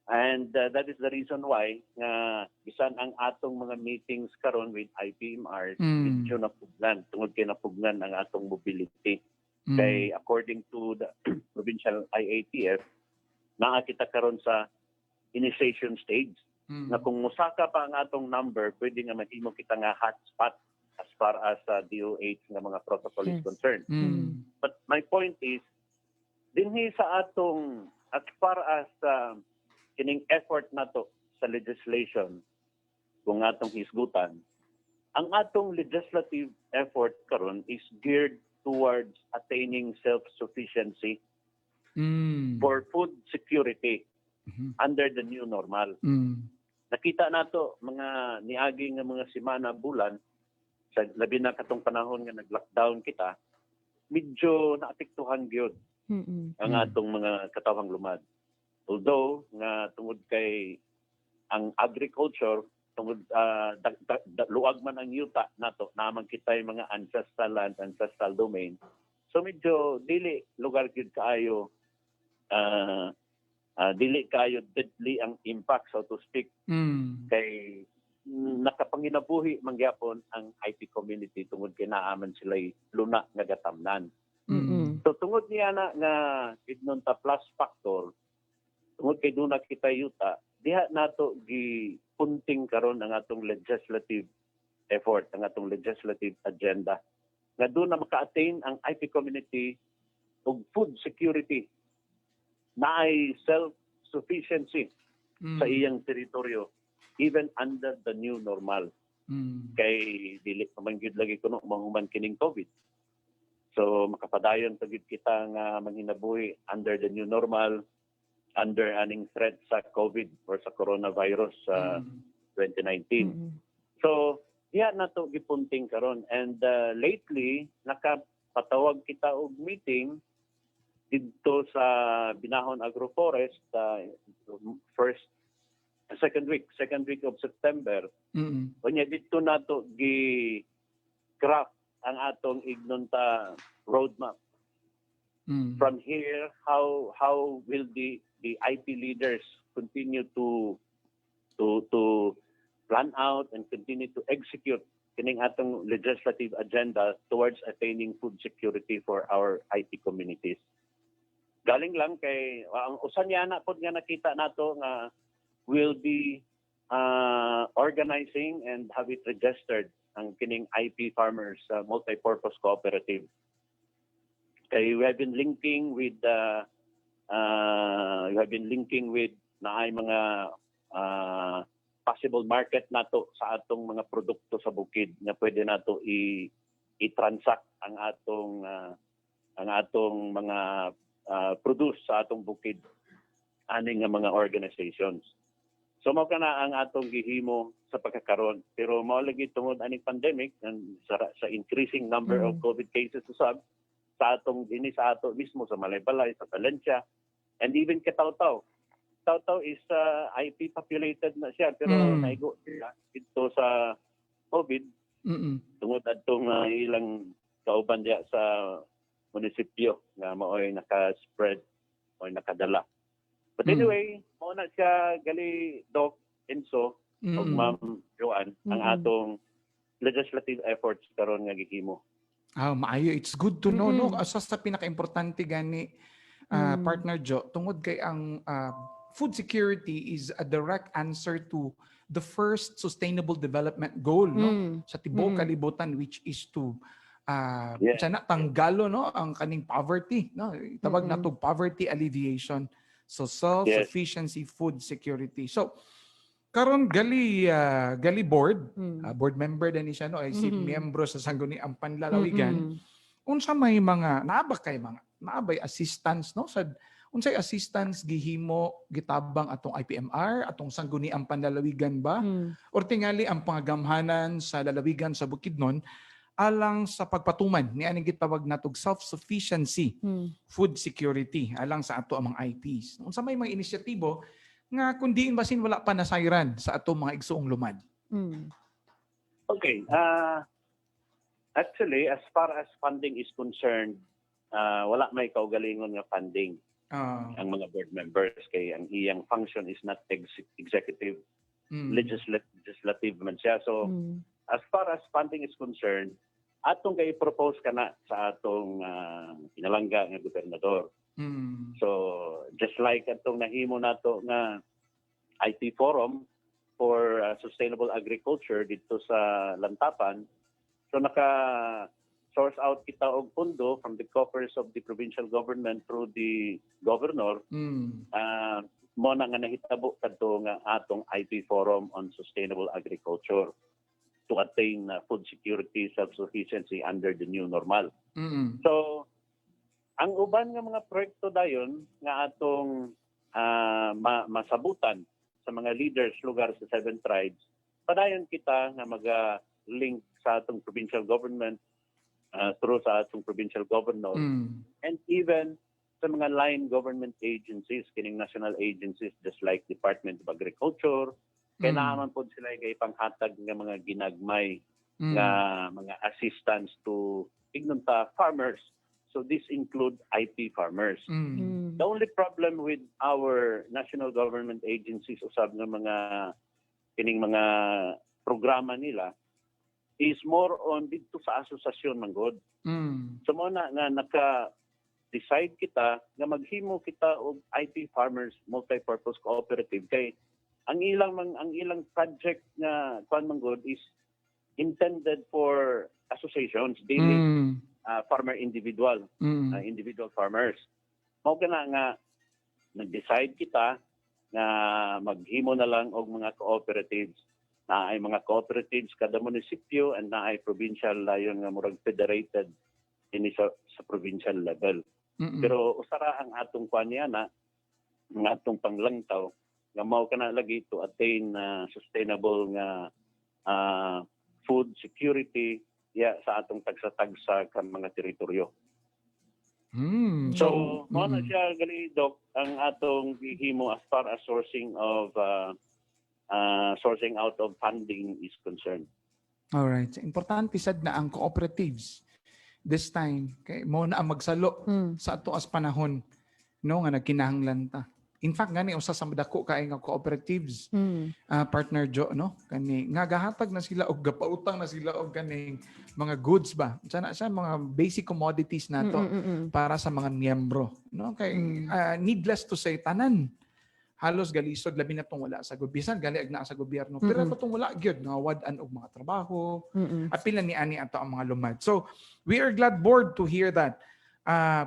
And that is the reason why bisan ang atong mga meetings karon with IPMR medyo napugnan tungod kay napugnan ang atong mobility. Kay according to the provincial IATF, naa kita karon sa initiation stage na kung musaka pa ang atong number, pwede nga mahimo kita nga hotspot as far as DOH nga mga protocol is concerned. But my point is, dinhi sa atong, as far as kining effort nato sa legislation, kung atong hisgutan, ang atong legislative effort karon is geared towards attaining self-sufficiency for food security under the new normal. Nakita nato mga niagi nga mga semana bulan sa labi na katong panahon nga nag-lockdown kita, medyo naapektuhan gyud ang atong mga katawang lumad. Although nga tungod kay ang agriculture, tungod luag man ang yuta nato, naman kita yung mga ancestral land, ancestral domain. So medyo dili lugar gyud kaayo dili kayo deadly ang impact, so to speak, kay nakapanginabuhi mangyapon ang IP community tungod kay naaman sila'y luna nga gatamnan. So tungod niya na nga idnon ta plus factor, tungod kay duna kita yuta, diha nato gi punting karon ang atong legislative effort, ang atong legislative agenda, nga doon na maka-attain ang IP community og food security na ay self-sufficiency sa iyang teritoryo even under the new normal. Kay dili pa man gyud lagi kuno mahuman kining COVID. So makapadayon pagid kita nga manghinabuhi under the new normal, under aning threat sa COVID or sa coronavirus 2019. So yeah, nato gipunting karon, and lately nakapatawag kita og meeting dito sa Binahon Agroforest second week of September. Unya dito nato gi craft ang atong ignonta roadmap. From here, how will the IP leaders continue to plan out and continue to execute kining atong legislative agenda towards attaining food security for our IP communities. Galing lang kay ang usan yana pod nga nakita nato nga will be organizing and have it registered ang kining IP farmers multi-purpose cooperative. Kay we have been linking with naay mga possible market nato sa atong mga produkto sa bukid na pwede nato i-transact ang atong mga produce sa atong bukid ani nga mga organizations. So mao kana ang atong gihimo sa pagkakaron, pero mao lagi tungod aning pandemic and sa increasing number of COVID cases sa atong ato mismo sa Malaybalay, sa Valencia, and even Kataw-Taw. Kataw-Taw is IP populated na siya, pero naigo sila dito sa COVID tungod adtong ilang kauban diya sa munisipyo nga mao'y naka-spread o nakadala. But anyway, mao na siya gali Doc Enzo o Ma'am Joanne ang atong legislative efforts karon nga gihimo. Maayo, it's good to know no asa sa pinaka-importante gani partner Jo tungod kay ang food security is a direct answer to the first sustainable development goal no sa tibuok kalibutan, which is to sana tanggalo no ang kaning poverty no tawag nato poverty alleviation, so self-sufficiency, food security. So karon gali board member din siya no ay si miyembro sa sangguniang panlalawigan. Unsa may mga naabay assistance no sa unsay assistance gihimo gitabang atong IPMR atong sangguniang panlalawigan ba or tingali ang pangagamhanan sa lalawigan sa Bukidnon alang sa pagpatuman ni aning gitawag natog self-sufficiency, food security alang sa ato ang mga IPs. Unsa may mga inisyatibo nga kundi basin wala pa nasayran sa ato mga igsuong lumad? Okay. Actually, as far as funding is concerned, wala may kaugalingon nga funding ang mga board members kay ang iyang function is not executive, legislative man siya. So, as far as funding is concerned, atong kay propose kana sa atong pinalangga nga gobernador. So, just like atong nahimo nato nga IT forum for sustainable agriculture dito sa Lantapan, so naka-source out kita og pundo from the coffers of the provincial government through the governor. Mo na nga nahitabo kadto nga atong IP forum on sustainable agriculture to attain food security, self-sufficiency under the new normal. So, ang uban nga mga proyekto dayon nga atong masabutan sa mga leaders lugar sa 7 tribes, padayon kita nga maga-link sa atong provincial government through sa atong provincial governor and even sa mga line government agencies, kining national agencies just like Department of Agriculture, kaya naman po sila kay panghatag ng mga ginagmay nga mga assistance to ignonta farmers. So this include IP farmers. The only problem with our national government agencies usab nga mga kining mga programa nila is more on dito sa asosasyon man god. So mo na nga naka-decide kita nga maghimo kita og IP farmers multi-purpose cooperative kay ang ilang project nga kuan man god is intended for associations, daily farmer individual farmers. Mao kana nga nag-decide kita nga maghimo na lang og mga cooperatives. Na ay mga cooperatives kada munisipyo and na ay provincial layon nga murag federated ini sa provincial level. Pero usara ang atong kuanya na ang atong panglangtaw nga mao kana lagi to attain sustainable nga food security sa atong tagsa-tagsa kan mga teritoryo. So, mo na siya gali Doc ang atong gihimo as far as sourcing out of funding is concerned. All right. Importante sad na ang cooperatives this time kay mo na ang magsalo sa ato as panahon no nga nagkinahanglan ta. In fact gani usa sa dako kay nga cooperatives partner Jo no kani nga gahatag na sila og gapautang na sila og kaning mga goods ba sana sa mga basic commodities nato para sa mga miyembro no kay needless to say tanan halos galisod labi na tong wala sa bisan gali ag naa sa gobyerno pero katong wala gyud nga wad-an og mga trabaho apil na ni ani ato ang mga lumad. So we are bored to hear that.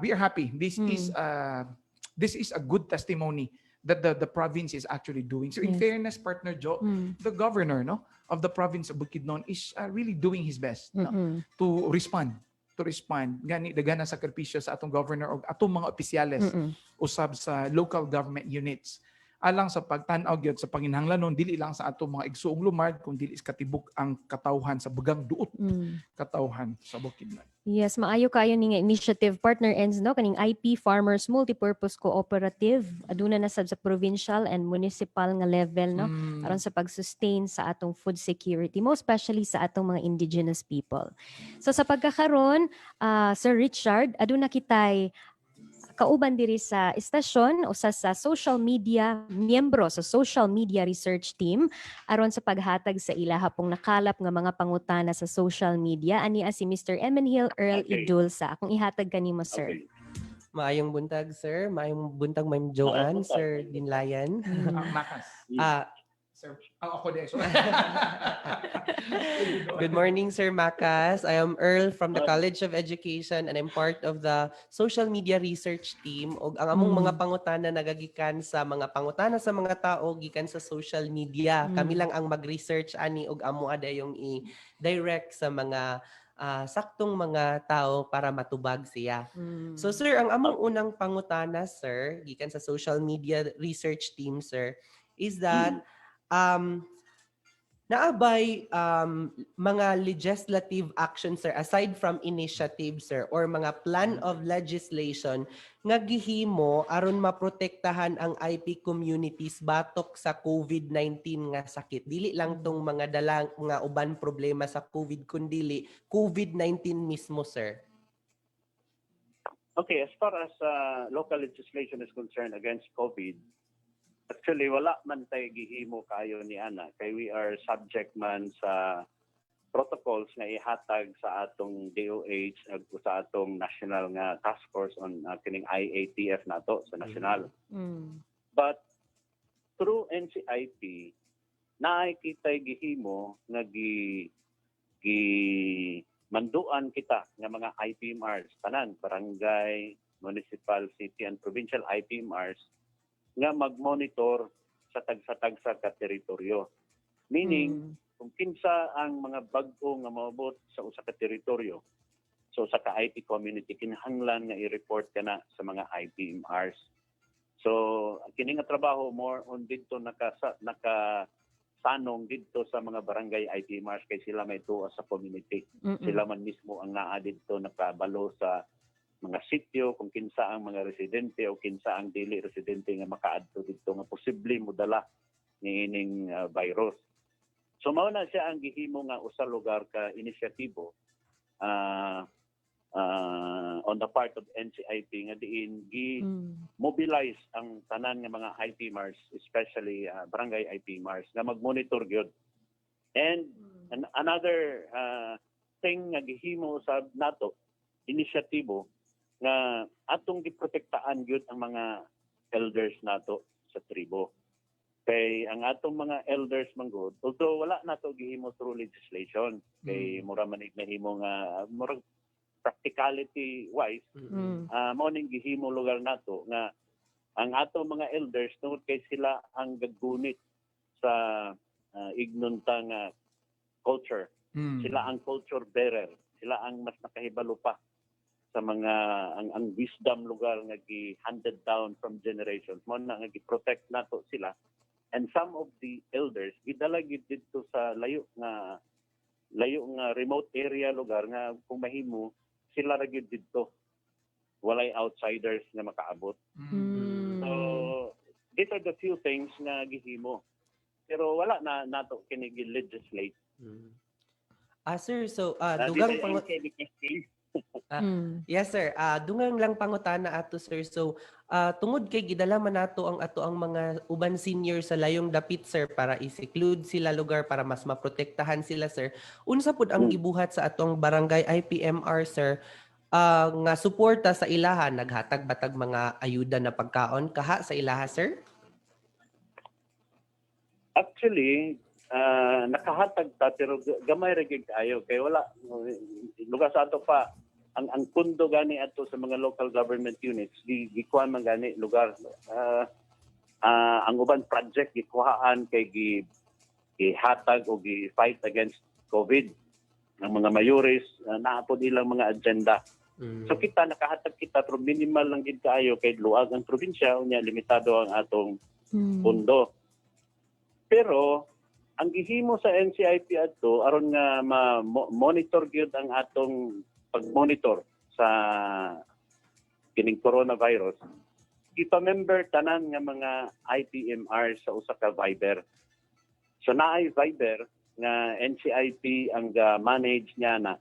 We are happy. This is a good testimony that the province is actually doing. So in fairness, partner Joe, the governor of the province of Bukidnon is really doing his best to respond. Gani dagana sakripisyo sa atong governor o atong mga opisyales usab sa local government units. Alang sa pagtan-aw gyud sa panginahanglanon dili lang sa atong mga igsuong lumad kundi dili katibuk ang katawhan sa bugang duot katawhan sa Bukidnon. Yes, maayo kayo ning initiative partner ends no kaning IP Farmers Multipurpose Cooperative aduna na sad sa provincial and municipal nga level no aron sa pag-sustain sa atong food security most especially sa atong mga indigenous people. So sa pagkakaron Sir Richard aduna kitay kauban diri sa istasyon o sa social media, miyembro sa social media research team aron sa paghatag sa ilaha pong nakalap nga mga pangutana sa social media. Ani si Mr. Emenhill Earl Idulsa. Akong ihatag kanimo sir. Maayong buntag sir, maayong buntag Ma'am Joanne, Sir Dinlayan. Macas. Sir, ako din. Good morning, Sir Macas. I am Earl from the College of Education and I'm part of the social media research team. Og ang among mga pangutana nagagikan sa mga pangutana sa mga tao gikan sa social media. Kami lang ang mag-research ani og amo adayong i-direct sa mga saktong mga tao para matubag siya. So sir, ang among unang pangutana sir gikan sa social media research team sir is that naabay mga legislative actions sir aside from initiatives sir or mga plan of legislation nga gihimo aron maprotektahan ang IP communities batok sa COVID-19 nga sakit. Dili lang tong mga dalang nga uban problema sa COVID kundi COVID-19 mismo sir. Okay, as far as local legislation is concerned against COVID, actually, wala man tayo gihimo kayo ni Ana. Kay we are subject man sa protocols na ihatag sa atong DOH sa atong national nga task force on kining IATF nato sa national. But through NCIP, naay kitay gihimo nga manduan kita nga mga IPMRs, tanan, barangay, municipal, city, and provincial IPMRs nga mag-monitor sa tagsa-tagsa ka teritoryo. Meaning, kung kinsa ang mga bag-o nga maabot sa usa ka teritoryo, so sa ka-IP community, kinahanglan nga i-report ka na sa mga IPMRs. So, kini nga trabaho more on dito nakasanong dito sa mga barangay IPMRs kay sila may tuwa sa community. Sila man mismo ang naa dito nakabalo sa mga sityo, kung kinsa ang mga residente o kinsa ang dili residente nga makaadto dito nga posible modala ni ining virus. So mao na siya ang gihimo nga usa lugar ka inisyatibo on the part of NCIP nga diin gi-mobilize ang tanan nga mga IPMRs, especially barangay IPMRs nga mag-monitor gyud. And another thing nga gihimo sa nato inisyatibo nga atong giprotektaan gyud ang mga elders nato sa tribo. Kay ang atong mga elders manggod, although wala nato gihimo through legislation, kay mura man nahimo nga mura practicality wise, mo ning gihimo lugar nato nga ang ato mga elders tungod kay sila ang gagunit sa ignontang culture. Sila ang culture bearer. Sila ang mas nakahibalo pa sa mga ang wisdom lugar nga gi-handed down from generations. Mo na nga gi-protect nato sila. And some of the elders gidala gid dito sa layo nga remote area lugar nga kung mahimo sila ra gyud dito. Walay outsiders na makaabot. So these are the few things nga gihimo. Pero wala na nato kini gi-legislate. Sir, so dugang yes sir, dungang lang pangutana ato sir. So tungod kay gidala man nato ang mga uban senior sa layong dapit sir para i-seclude sila lugar para mas maprotektahan sila sir. Unsa pud ang gibuhat sa atong barangay IPMR sir nga suporta sa ilaha, naghatag batag mga ayuda na pagkaon kaha sa ilaha sir? Actually, nakahatag ta pero gamay ra gyud kaayo kay wala lugar sa ato pa ang pundo gani ato sa mga local government units gikuha man gani lugar ang uban project gikuhaan kay gihatag o gi-fight against COVID ang mga mayores naapod ilang mga agenda. So kita nakahatag kita pero minimal lang gid kaayo kay luag ang probinsya unya limitado ang atong pundo. Pero ang gihimo sa NCIP adto aron nga monitor gyud ang atong pag-monitor sa kining coronavirus. Ipa-member tanan nga mga IPMR sa usa ka Viber. So naay Viber nga NCIP ang manage niya na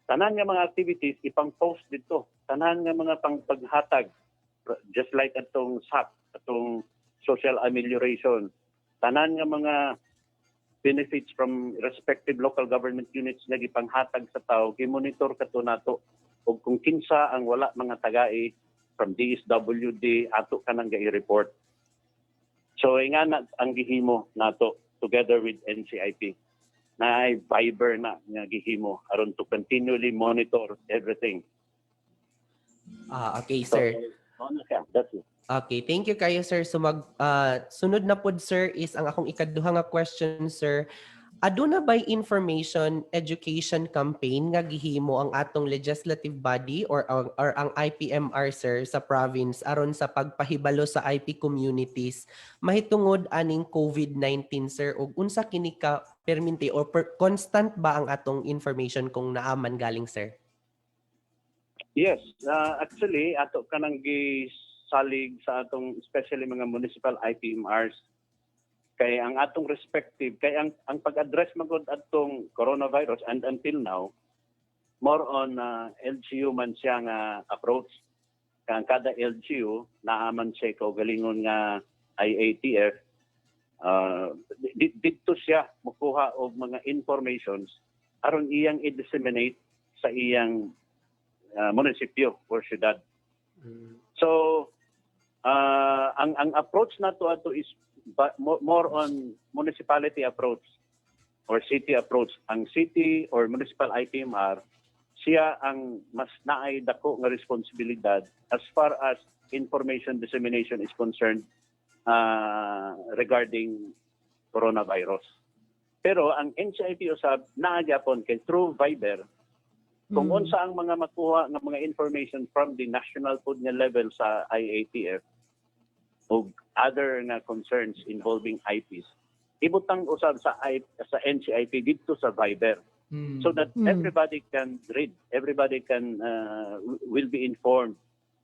tanan nga mga activities ipang-post dito. Tanan nga mga paghatag just like atong SAP, atong social amelioration. Tanan nga mga benefits from respective local government units nga gipanghatag sa tao gi-monitor kato nato ug kung kinsa ang wala mga tagai from DSWD ato kanang ga-report. So ingana ang gihimo nato together with NCIP na Viber na nga gihimo aron to continually monitor everything. Okay sir. So, that's it. Okay, thank you kayo sir. So sunod na pod sir is ang akong ikaduha nga question sir. Aduna bay information education campaign nga gihimo ang atong legislative body or ang IPMR sir sa province aron sa pagpahibalo sa IP communities mahitungod aning COVID-19 sir ug unsa kini ka perminti or constant ba ang atong information kung naaman galing sir? Yes, actually ato kanang salig sa atong especially mga municipal IPMRs kay ang atong respective kay ang pag-address magod atong coronavirus and until now more on LGU man siya nga approach kang kada LGU naaman siya kaugalingon nga IATF dito siya mukuha og mga informations aron iyang i-disseminate sa iyang munisipyo or syudad. So ang approach nato ato is more on municipality approach or city approach. Ang city or municipal IPMR siya ang mas naay dako nga responsibilidad as far as information dissemination is concerned regarding coronavirus. Pero ang NCIP usab naa gyapon kay through Viber kung unsa ang mga makuha nga mga information from the national food nga level sa IATF o other nga concerns involving IPs ibutang usab sa NCIP dito sa Viber so that everybody can read, everybody can will be informed.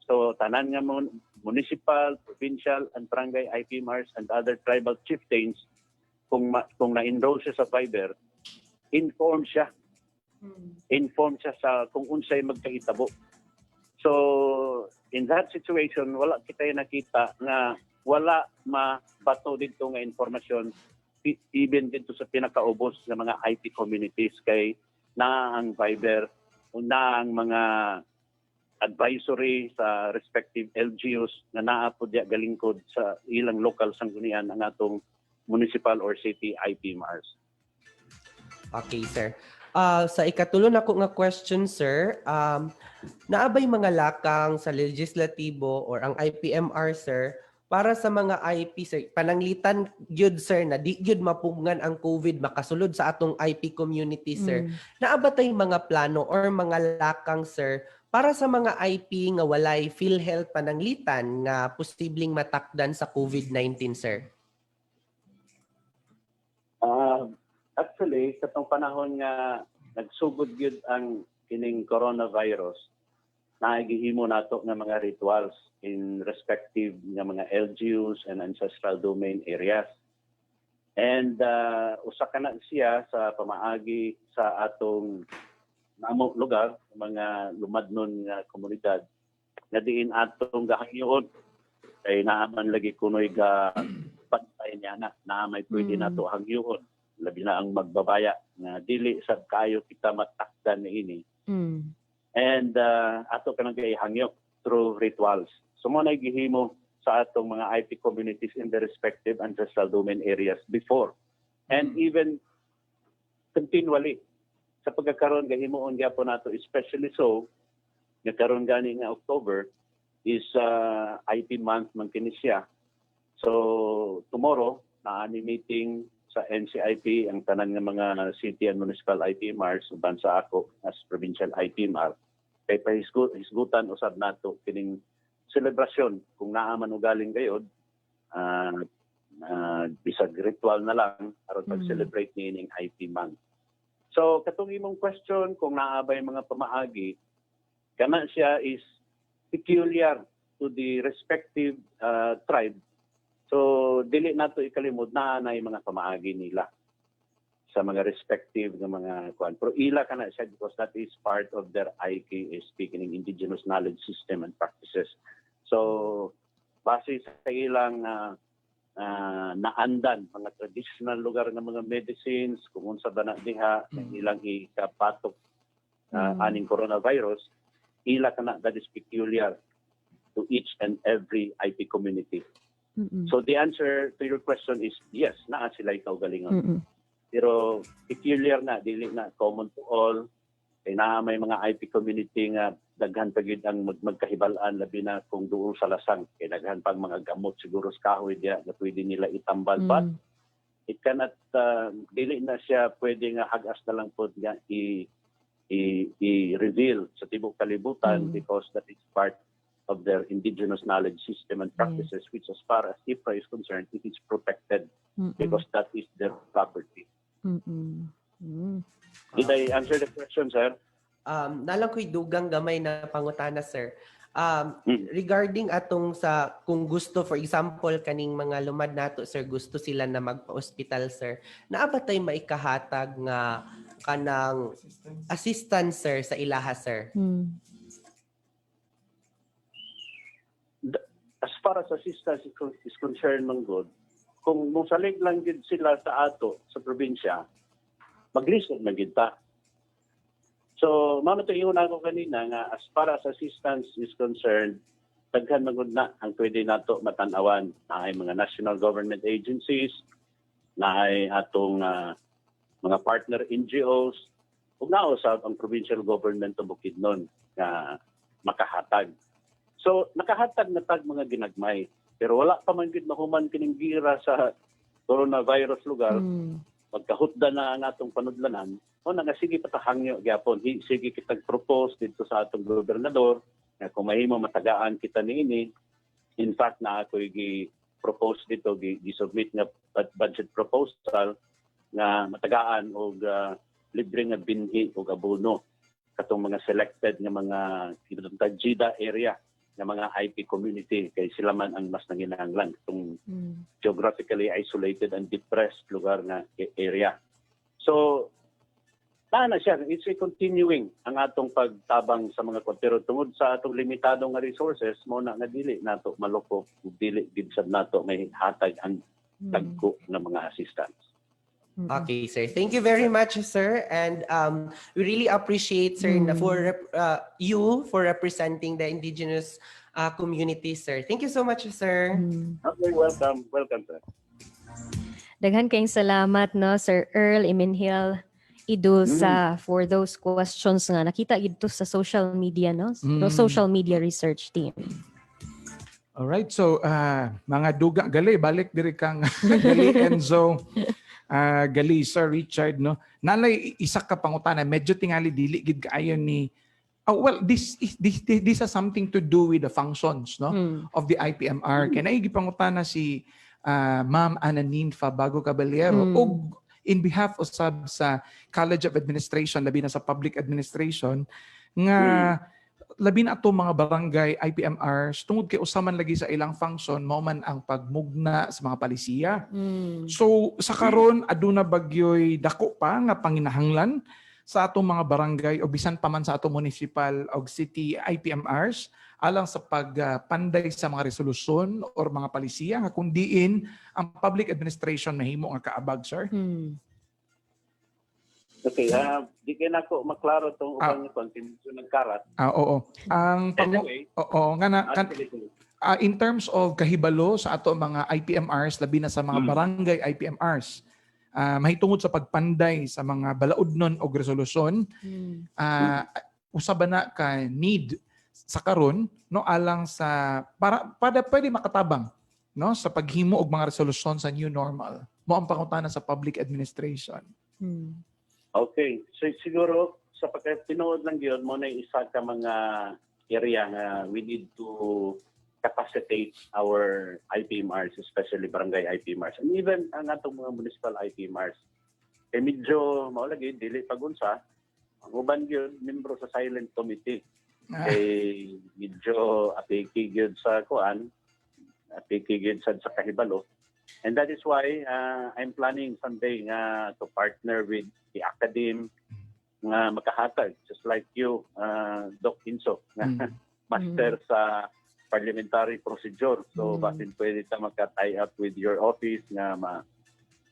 So tanan nga municipal, provincial and barangay IPMRs and other tribal chieftains kung na-enroll siya sa Viber, inform siya sa kung unsay magkahitabo. So in that situation wala kita nakita nga wala mabato dito nga informasyon even dito sa pinakaubos ng mga IT communities kay na ang Viber na ang mga advisory sa respective LGUs na naapod ya galingkod sa ilang local sanggunian ang atong municipal or city IPMRs. Okay sir. Sa ikatulo na ko nga question sir, naabay mga lakang sa legislatibo or ang IPMR sir para sa mga IP sir, pananglitan gyud sir na di gyud mapugngan ang COVID makasulod sa atong IP community sir. Naabatay mga plano or mga lakang sir para sa mga IP nga walay PhilHealth pananglitan nga posibleng matakdan sa COVID-19 sir. Actually, katong panahon nga nagsugod gyud ang kining coronavirus, nagihimo nato nga mga rituals in respective nga mga LGUs and ancestral domain areas. And usa ka na siya sa pamaagi sa atong namo lugar, mga lumadnon nga komunidad nga diin atong gahangyoon kay naaman lagi kunoy ga pantay niya na may pwede nato hangyoon, labi na ang magbabaya nga dili sad kayo kita matakdan niini. And ato ka nang hangyo through rituals. So mo na gihimo sa atong mga IP communities in the respective ancestral domain areas before. And even continually sa pagkakaroon gahimuon gyapon nato, especially so nagkaroon gani nga October is IP month man kini siya. So tomorrow naani meeting sa NCIP ang tanan nga mga city and municipal IPMRs uban sa ako as provincial IPMR. Kay pahisgutan usab nato kining selebrasyon kung naa man ugaling gayod, bisag ritual na lang aron pag-celebrate niining IP month. So katong imong question kung naabay mga pamaagi, kana siya is peculiar to the respective tribe. So dili nato ikalimod na nay mga pamaagi nila sa mga respective ng mga kuan. Pero ila kana siya because that is part of their IKS, speaking Indigenous Knowledge System and Practices. So base sa ilang naandan mga traditional lugar ng mga medicines kung unsa ba na diha ilang ikapatok aning coronavirus, ila kana that is peculiar to each and every IP community. So the answer to your question is yes, naa sila kaugalingon. Pero peculiar na, dili na common to all. Kaya na may mga IP community nga daghan pa gyud ang magkahibalaan labi na kung duol sa lasang. Kaya daghan pang mga gamot siguro sa kahoy diya na pwede nila itambal. But it cannot, dili na siya pwede nga hagas na lang po nga i-reveal sa tibok kalibutan because that is part of their indigenous knowledge system and practices, which as far as IPRA is concerned, it is protected because that is their property. Did I answer the question, sir? Nalang ko'y dugang gamay na pangutana, sir. Regarding atong sa kung gusto, for example, kaning mga lumad nato, sir, gusto sila na magpa-hospital, sir. Naabatay maikahatag nga kanang assistance, sir, sa ilaha, sir? As far as assistance is concerned, Manggod, kung musalig lang din sila sa ato, sa probinsya, mag-listen na kita. So, mamatuingon ako kanina nga as far as assistance is concerned, daghan magud na ang pwede nato matanawan na ay mga national government agencies, na ay atong mga partner NGOs, ug nausab ang provincial government of Bukidnon nga makahatag. So, nakahatag na tag mga ginagmay. Pero wala pa man gid mahuman kining gira sa coronavirus lugar. Pagkahutda na ang atong panudlanan, o nga sige patahangyo gyapon, sige kitag propose dito sa atong gobernador na kung mahimo matagaan kita niini. In fact na ako gi-propose dito, gi-submit nga budget proposal nga matagaan og libre nga binhi og abono katong mga selected nga mga Jida area ng mga IP community kay sila man ang mas nanginahanglan itong geographically isolated and depressed lugar na area. So, na siya, it's a continuing ang atong pagtabang sa mga pero tungod sa atong limitado nga resources, mo na nga dili nato malukop, dili gid sad nato may hatag ang dagko ng mga assistance. Okay, sir. Thank you very much, sir. And we really appreciate, sir, for you for representing the indigenous community, sir. Thank you so much, sir. Okay, welcome. Welcome, sir. Daghan kayong salamat, no, Sir Earl Iminhil Idulsa for those questions nga nakita ito sa social media, no? Social media research team. Alright, so mga duga gali balik diri kang gali Enzo, gali Sir Richard no. Nalay isa ka pangutana medyo tingali dili gid kaayo ni well, this has something to do with the functions no of the IPMR. Kaya naigipangutana si Ma'am Ananinfa Bago Caballero og in behalf of sa College of Administration labi na sa Public Administration nga labi na ato mga barangay IPMRs tungod kay usaman lagi sa ilang function mao man ang pagmugna sa mga palisiya. So sa karon aduna bagyoy dako pa nga panginahanglan sa atong mga barangay o bisan pa man sa atong municipal o city IPMRs alang sa pagpanday sa mga resolusyon or mga palisiya nga kung diin ang public administration mahimo nga kaabag, sir. Okay, di kayo na ako maklaro itong ubang kontinensyon ng karat. Oo. Ang Anyway, in terms of kahibalo sa ato mga IPMRs labi na sa mga barangay IPMRs, mahitungod sa pagpanday sa mga balaudnon o resolusyon, usaba na ka need sa karon no alang sa para pwede makatabang no sa paghimo og mga resolusyon sa new normal. Mo ang pangutana sa public administration. Okay, so siguro sa pagkatinood lang yun, mo na isa ka mga area nga we need to capacitate our IPMRs, especially barangay IPMRs, and even ang atong mga municipal IPMRs. Kaya medyo maulagi, dili pagunsa, ang uban yun, membro sa silent committee. Kay medyo apikigid sa kuan, apikigid sa kahibalo. And that is why I'm planning someday to partner with the academe nga makahatag, just like you, Doc Inso, master sa parliamentary procedure. So, basin pwede ta maka-tie up with your office nga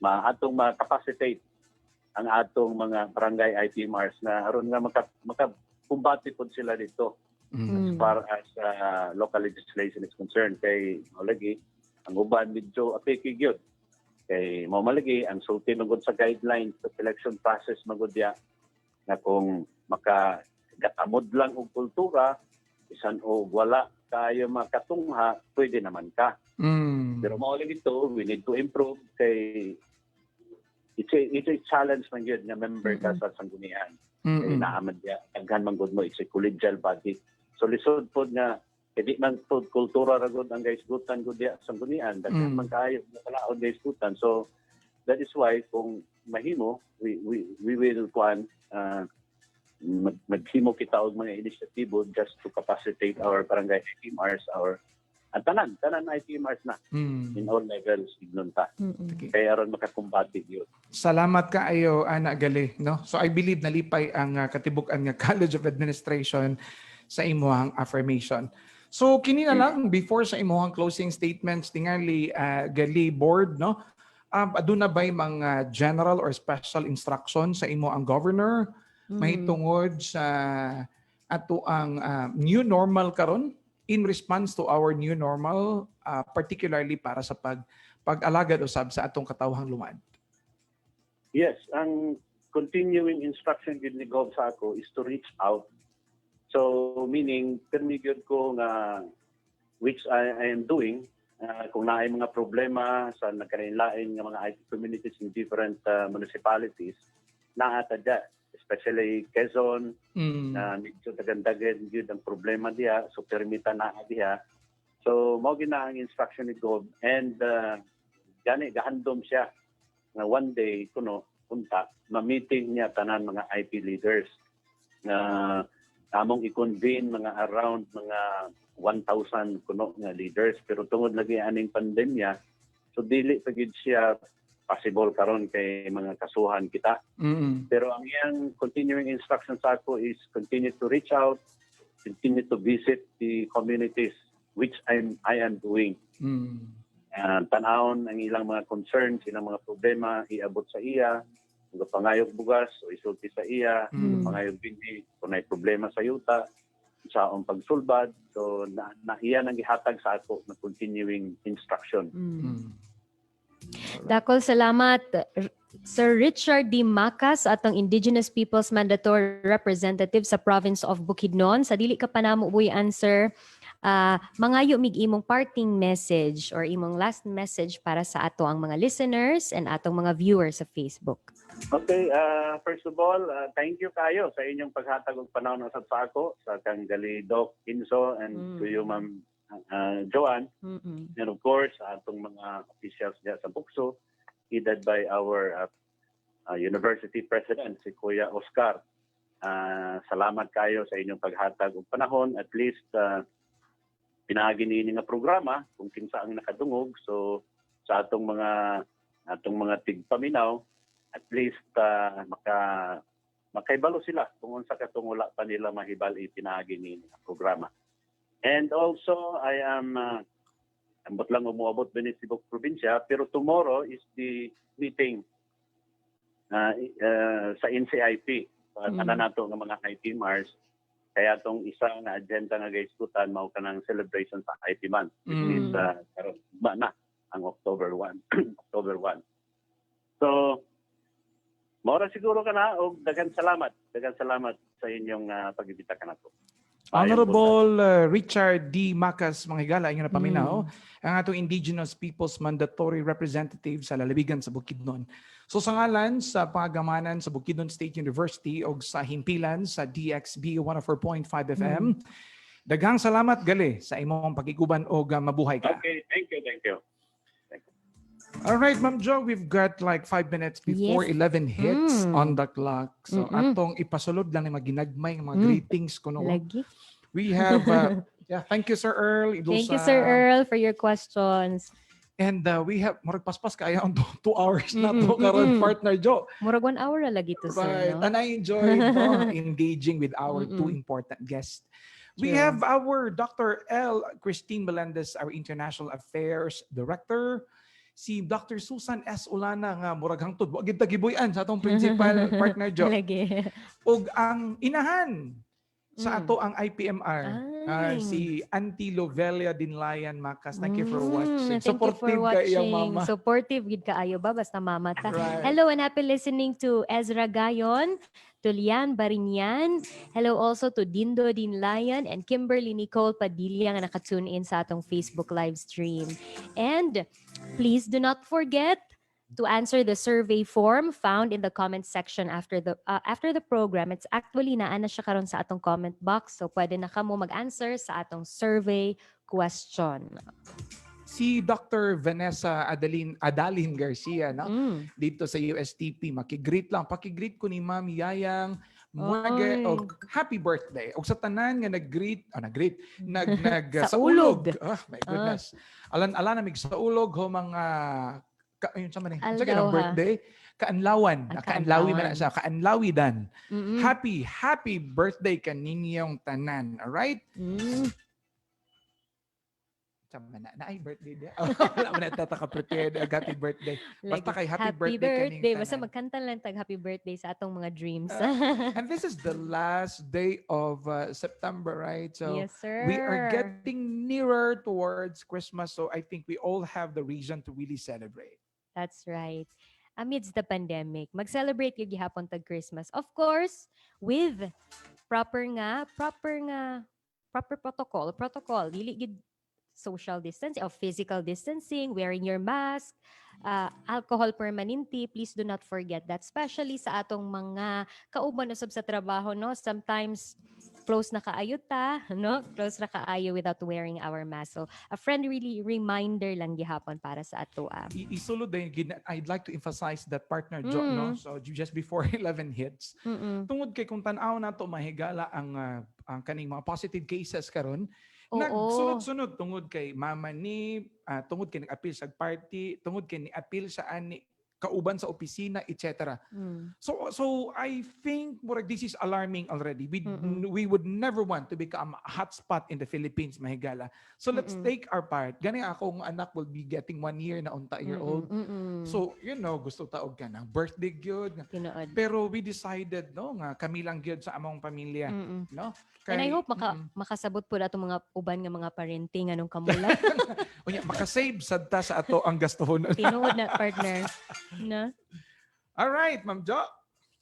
atong ma-capacitate ang atong mga barangay IPMRs na aron nga makakumbati po sila dito as far as local legislation is concerned. Kay malagi, ang uban medyo apekig yun. Kay malagi, ang sulti magod sa guidelines sa selection process magod ya na kung makagatamod lang og kultura, isan o wala kayo makatungha, pwede naman ka. Pero maulit ito, we need to improve kay it's a challenge man yun na member ka sa sanggunian. Kay naaman niya, aghan man good mo, it's a collegial body. So lisod po nga, hindi man po kultura ragod ang guys gutan ko diya sanggunian, daghan man kayo nakalaod guys gutan. So that is why kung mahimo, we will plan maghimo kita og mga inisyatibo just to capacitate our barangay IPMRs, ang tanan IPMRs na in all levels ignon ta. Kaya aron makakumbati yun. Salamat kaayo ana gali no. So I believe nalipay ang katibukan nga College of Administration sa imuhang affirmation. So kini na lang before sa imuhang closing statements tingali gali board no. Aduna bay mga general or special instruction sa imo ang governor mahitungod sa ato ang new normal karon in response to our new normal, particularly para sa pag-alagad usab sa atong katawhang lumad? Yes, ang continuing instruction gid ni Gov sa ako is to reach out. So meaning permigod ko nga which I am doing kung naay mga problema sa nagkanilain nga mga IT communities in different municipalities na atadya, especially Quezon, medyo tagandagan yun ang problema diya, so permita na diya. So, mao gina ang instruction ni Gov, and gani, gahandom siya na one day, kuno, punta, ma-meeting niya tanan mga IP leaders na among i-convene mga around mga 1,000 kuno nga leaders. Pero tungod lagi aning pandemya, so dili pagid siya possible karon kay mga kasuhan kita. Pero ang iyang continuing instruction sa ako is continue to reach out, continue to visit the communities, which I am doing. Tanawon ang ilang mga concerns, ilang mga problema, iabot sa iya, kung pangayog bugas o isulti sa iya, pangayog bindi, kung may problema sa yuta, sa ang pagsulbad. So na iyan ang gihatag sa ako na continuing instruction. Dakol salamat Sir Richard D. Macas atong Indigenous Peoples Mandatory Representative sa province of Bukidnon. Sa dili ka pa namo buy answer Mangayo mig imong parting message or imong last message para sa ato ang mga listeners and atong mga viewers sa Facebook. Okay, first of all, thank you kayo sa inyong paghatag og panahon sa ako sa kang gali Doc Inso and to you Ma'am Joanne. And of course, atong mga officials diya sa BukSU, headed by our University President, si Kuya Oscar. Salamat kayo sa inyong paghatag og panahon. At least, pinaagi niini nga programa kung kinsa ang nakadungog. So, sa atong mga tigpaminaw, at least makaibalo sila kung unsa katong wala pa nila mahibal pinaagi niini nga programa. And also, I am ambot lang umuabot din sa Cebu probinsya, pero tomorrow is the meeting sa NCIP. Ano nato ng mga IPMRs. Kaya itong isa na agenda nga gaiskutan, mao ka ng celebration sa IP month, which is karon na ang October 1. October 1. So, mora siguro ka na o dagan salamat sa inyong pag-ibita ka na to. Honorable Richard D. Macas, mga higala, inyo na paminaw, ang atong Indigenous Peoples Mandatory Representative sa lalabigan sa Bukidnon. So sa ngalan sa pangagamanan sa Bukidnon State University o sa himpilan sa DxBU 104.5 FM, daghang salamat gali sa imong pagiguban o mabuhay ka. Okay, thank you. All right, Ma'am Jo, we've got like 5 minutes before 11 hits on the clock. So atong ipasulod lang ni maginagmay ng mga greetings kuno. Lagi. We have thank you Sir Earl. Thank you Sir Earl for your questions. And we have murag paspas kaya on 2 hours na to karon partner Jo. Murag 1 hour na lagi to sir, Right. no? And I enjoyed engaging with our 2 important guests. We have our Dr. L. Christine Melendez, our International Affairs Director. Si Dr. Susan S. Ulana nga murag hangtod wa gid tagibuyan sa atong principal partner Jo. Lagi. Og ang inahan sa ato ang IPMR, si Auntie Lovelia Dinlayan Macas. Thank you for watching. Thank you for Supportive watching. ka iya mama. Supportive gid kaayo ba basta mama ta. Right. Hello and happy listening to Ezra Gayon, to Lian Barinyan. Hello also to Dindo Dinlayan and Kimberly Nicole Padilla nga nakatune in sa atong Facebook live stream. And please do not forget to answer the survey form found in the comment section after the program. It's actually naana siya karon sa atong comment box, so pwede na kamo mag-answer sa atong survey question. Si Dr. Vanessa Adalin Garcia dito sa USTP, makigreet lang. Pakigreet ko ni Ma'am Yayang happy birthday. Og sa tanan nga sa ulog. My goodness. Alan namig sa ulog ho mga yun sa man ang birthday. Kaanlawi man na siya. Kaanlawi dan. Happy birthday kaninyong tanan. Alright? Ay birthday dia. Wala man nataka-prepared. Happy birthday. Basta kay happy birthday kaning Basta magkanta lang tag happy birthday sa atong mga dreams. And this is the last day of September, right? So yes, sir. we are getting nearer towards Christmas. So I think we all have the reason to really celebrate. That's right. Amidst the pandemic, mag-celebrate yung gihapon tag Christmas. Of course, with proper protocol. Dili gid social distancing or physical distancing, wearing your mask, alcohol permanente. Please do not forget that, especially sa atong mga kauban usab sa trabaho, no? Sometimes close na kaayo ta, no? Close na kaayo without wearing our mask. So, a friendly reminder lang gihapon para sa ato. Isulod din, I'd like to emphasize that partner, Jo, no? So, just before 11 hits, tungod kay kung tanaw na to mahigala ang kaning mga positive cases karon, nagsunod-sunod tungod kay mama ni, tungod kay nag-appeal sa party, tungod kay ni-appeal sa ani kauban sa opisina, etc. So I think this is alarming already. We would never want to become a hotspot in the Philippines, mahigala. So let's take our part. Gani akong anak will be getting 1 year na unta year old. So gusto taog ka ng birthday gyud. Pero we decided nga kami lang gyud sa among pamilya, no? And I hope makasabot po na itong mga uban nga mga parenting anong kamula. Makasave sadta sa ato ang gastuhon. Tinuod na partner. No? All right, Ma'am Jo.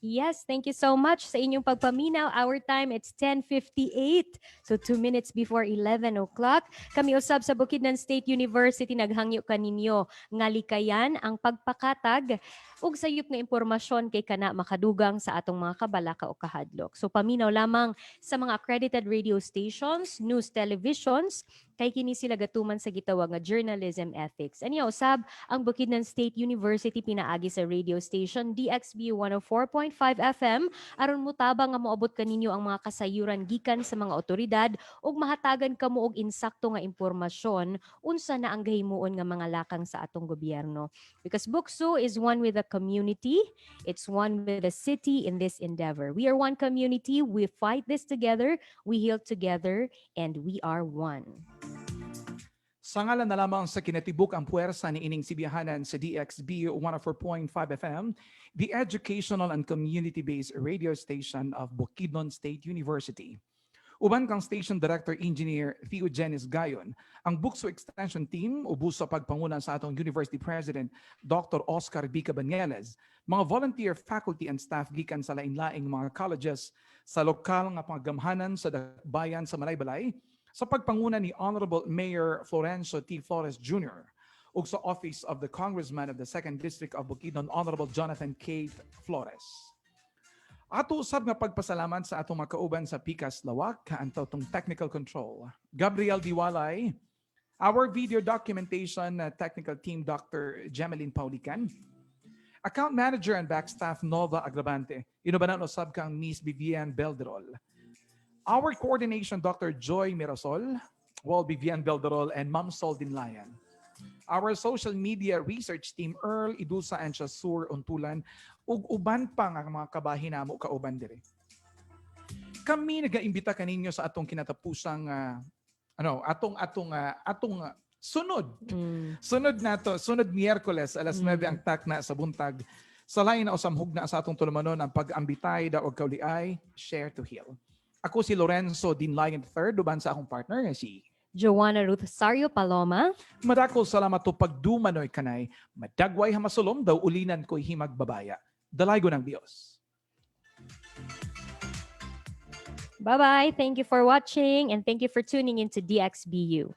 Yes, thank you so much sa inyong pagpaminaw. Our time, it's 10:58. So 2 minutes before 11 o'clock. Kami usab sa Bukidnon State University naghangyo kaninyo nga likayan ang pagpakatag ug sayop nga impormasyon kay kana makadugang sa atong mga kabalaka o kahadlok. So paminaw lamang sa mga accredited radio stations, news televisions, kay kini sila gatuman sa gitawag nga journalism ethics. Aniya usab ang Bukidnon State University pinaagi sa radio station DXBU 104.5 FM aron mutabang nga moabot kaninyo ang mga kasayuran gikan sa mga otoridad ug mahatagan kamo og insakto nga impormasyon unsa na ang gahimuon nga mga lakang sa atong gobyerno. Because BukSU is one with the community, it's one with the city in this endeavor. We are one community, we fight this together, we heal together, and we are one. Sa ngalan na lamang sa kinatibuk ang puwersa ni ining sibiyahanan sa DXB 104.5 FM, the educational and community-based radio station of Bukidnon State University. Uban kang Station Director Engineer Theogenis Gayon, ang BukSU Extension Team ubos sa pagpangunan sa atong University President Dr. Oscar B. Cabanyeles, mga volunteer faculty and staff gikan sa lain-laing mga colleges sa lokal nga panggamhanan sa bayan sa Malaybalay, sa pagpangunan ni Honorable Mayor Florencio T. Flores Jr. ug sa Office of the Congressman of the 2nd District of Bukidnon, Honorable Jonathan K. Flores. Ato usab nga pagpasalamat sa atong makauban sa Pikas Lawak kaantaw tong technical control. Gabriel Diwalay, our video documentation technical team Dr. Jemeline Paulican, account manager and backstaff Nova Agravante, inubanan usab kang Miss Vivian Belderol. Our coordination Dr. Joy Mirasol, Vivian Belderol and Ma'am Sol Dinlayan. Our social media research team Earl Idusa and Shasur Untulan ug uban pa nga mga kabahin namo kauban dire. Kami nagaimbita kaninyo sa atong kinatapusang sunod Miyerkules alas 9 ang takna sa buntag. Sa lain na usamhog na sa atong tulumanon ang pag-ambitay daog kauliay, share to heal. Ako si Lorenzo Dinlayan III, uban sa akong partner nga si Joanna Ruth Sario Paloma. Madakol salamat to pagdumanoy kanay, madagway hamasulom daw ulinan ko'y himagbabaya. Dalaygo ng Diyos. Bye-bye. Thank you for watching and thank you for tuning into DXBU.